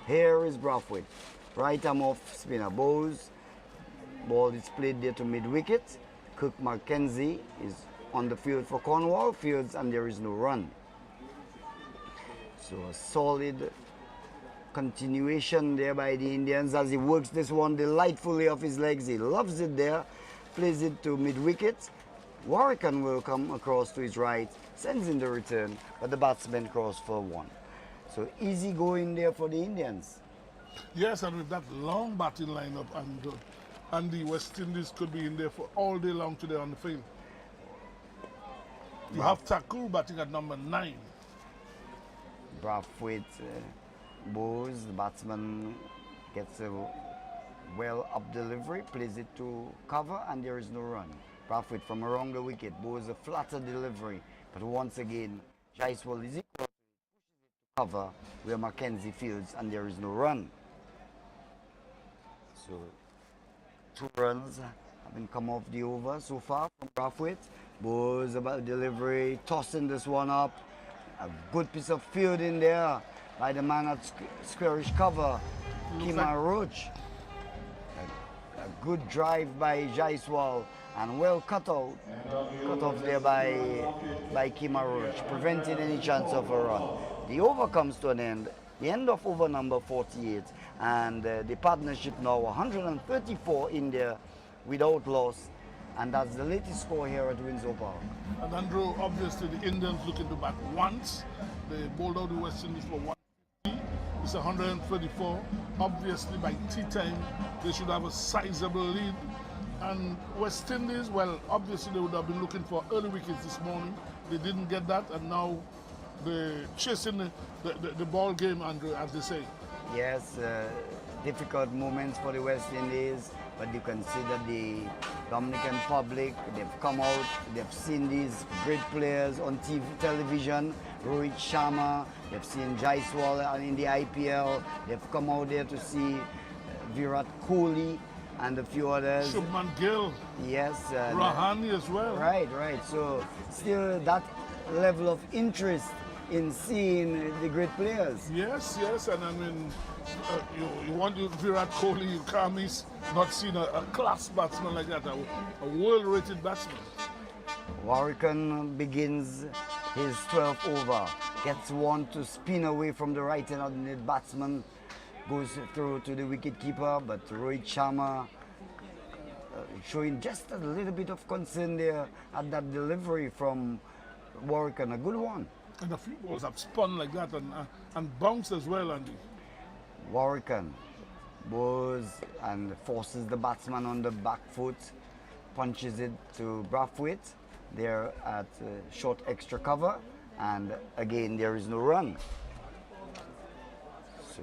Here is Brathwaite. Right arm off spinner bowls. Ball is played there to mid-wicket. Cook Mackenzie is on the field for Cornwall. Fields, and there is no run. So a solid continuation there by the Indians as he works this one delightfully off his legs. He loves it there, plays it to mid-wicket. Warrican will come across to his right, sends in the return, but the batsman crossed for 1. So easy going there for the Indians. Yes, and with that long batting lineup, and the West Indies could be in there for all day long today on the field. You have Thakur batting at number 9. Brathwaite bows, the batsman gets a well up delivery, plays it to cover, and there is no run. Brathwaite from around the wicket bows a flatter delivery, but once again, Jaiswal is equal, pushes it to cover where Mackenzie fields, and there is no run. So 2 runs have been come off the over so far from Brathwaite. Bows about delivery, tossing this one up. A good piece of fielding there by the man at squarish cover, Kima Roach. A good drive by Jaiswal and well cut off there by Kima Roach, preventing any chance of a run. The over comes to an end, the end of over number 48, and the partnership now 134 in there without loss. And that's the latest score here at Windsor Park. And Andrew, obviously the Indians looking to bat once. They bowled out the West Indies for 150. It's 134. Obviously by tea time, they should have a sizable lead. And West Indies, well, obviously they would have been looking for early wickets this morning. They didn't get that, and now they're chasing the ball game, Andrew, as they say. Yes, difficult moments for the West Indies, but you consider the Dominican public, they've come out, they've seen these great players on television, Rohit Sharma, they've seen Jaiswal in the IPL, they've come out there to see Virat Kohli and a few others. Shubman Gill. Yes. Rahane as well. Right. So still that level of interest in seeing the great players. Yes, and I mean, you want Virat Kohli, you can't miss not seeing a class batsman like that, a world-rated batsman. Warrican begins his 12th over, gets one to spin away from the right-handed batsman, goes through to the wicket-keeper, but Rohit Sharma showing just a little bit of concern there at that delivery from Warrican, a good one. And a few balls have spun like that and bounced as well, Andy. Warrican bows and forces the batsman on the back foot, punches it to Brathwaite there at short extra cover, and again there is no run. So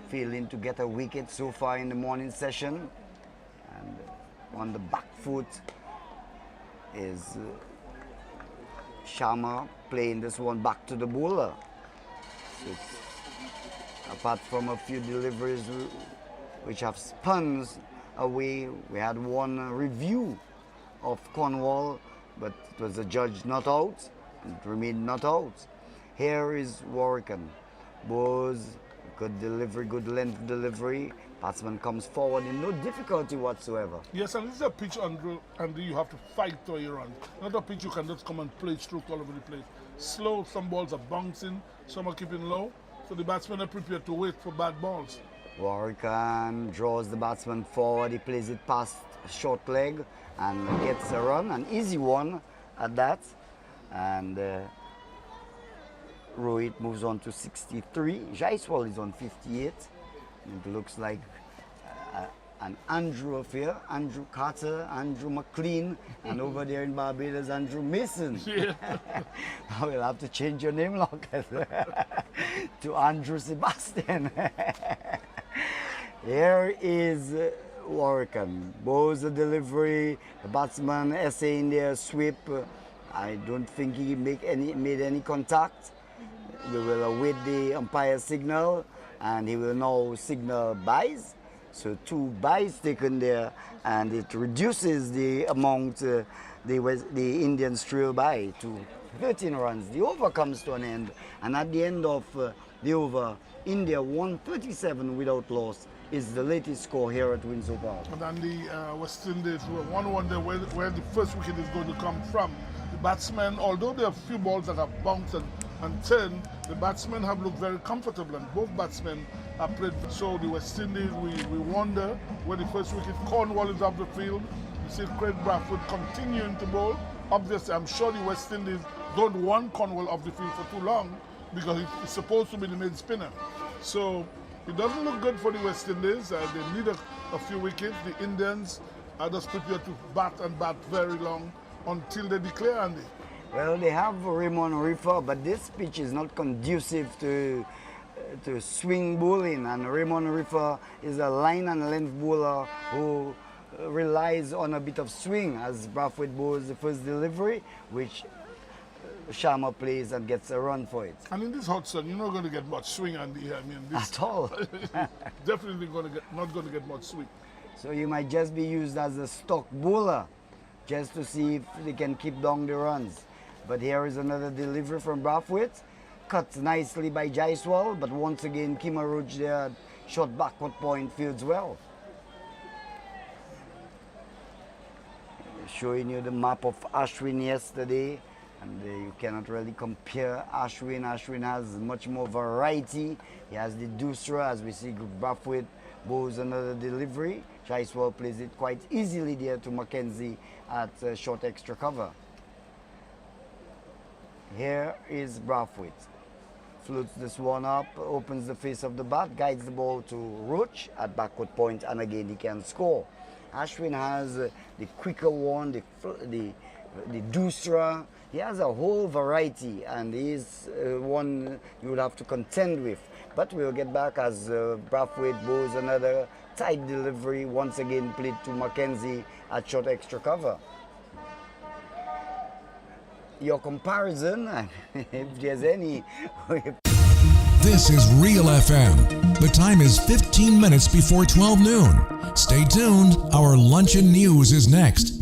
failing to get a wicket so far in the morning session, and on the back foot is Sharma playing this one back to the bowler. So apart from a few deliveries which have spun away, we had one review of Cornwall, but it was a judge not out, it remained not out. Here is Warrican, bows, good delivery, good length delivery. Batsman comes forward in no difficulty whatsoever. Yes, and this is a pitch, Andrew, you have to fight for your run. Not a pitch you can just come and play stroke all over the place. Slow, some balls are bouncing, some are keeping low, so the batsmen are prepared to wait for bad balls. Warrican draws the batsman forward, he plays it past short leg and gets a run, an easy one at that. And Rohit moves on to 63. Jaiswal is on 58. It looks like an Andrew affair, Andrew Carter, Andrew McLean, and over there in Barbados, Andrew Mason. Yeah. Now we'll have to change your name, Lucas, to Andrew Sebastian. Here is Warrican. Bows the delivery, the batsman essaying their sweep. I don't think he made any contact. We will await the umpire signal, and he will now signal byes. So 2 byes taken there, and it reduces the amount the Indians trail by to 13 runs. The over comes to an end, and at the end of the over, India 137 without loss is the latest score here at Windsor Park. And then the West Indies one wonder where the first wicket is going to come from. The batsmen, although there are a few balls that have bounced and turned, the batsmen have looked very comfortable, and both batsmen have played. So the West Indies, we wonder where the first wicket. Cornwall is off the field. You see Craig Bradford continuing to bowl. Obviously, I'm sure the West Indies don't want Cornwall off the field for too long. because it's supposed to be the main spinner. So it doesn't look good for the West Indies. They need a few wickets. The Indians are just prepared to bat and bat very long until they declare, Andy. Well, they have Raymond Riffer, but this pitch is not conducive to swing bowling, and Raymond Riffer is a line and length bowler who relies on a bit of swing as Brathwaite bowls the first delivery, which Sharma plays and gets a run for it. And in this hot sun, you're not going to get much swing, Andy. I mean, this at all. Definitely not going to get much swing. So you might just be used as a stock bowler, just to see if they can keep down the runs. But here is another delivery from Brathwaite. Cut nicely by Jaiswal, but once again Kimaruj there, short backward point, fields well. Showing you the map of Ashwin yesterday, and you cannot really compare Ashwin. Ashwin has much more variety. He has the Dusra, as we see Brathwaite bowls another delivery. Jaiswal plays it quite easily there to Mackenzie at short extra cover. Here is Brathwaite. Floats this one up, opens the face of the bat, guides the ball to Roach at backward point, and again he can score. Ashwin has the quicker one, the Dusra. He has a whole variety, and he is one you will have to contend with. But we'll get back as Brathwaite bowls another tight delivery, once again played to Mackenzie at short extra cover. Your comparison, if there's any. This is Real FM. The time is 15 minutes before 12 noon. Stay tuned. Our luncheon news is next.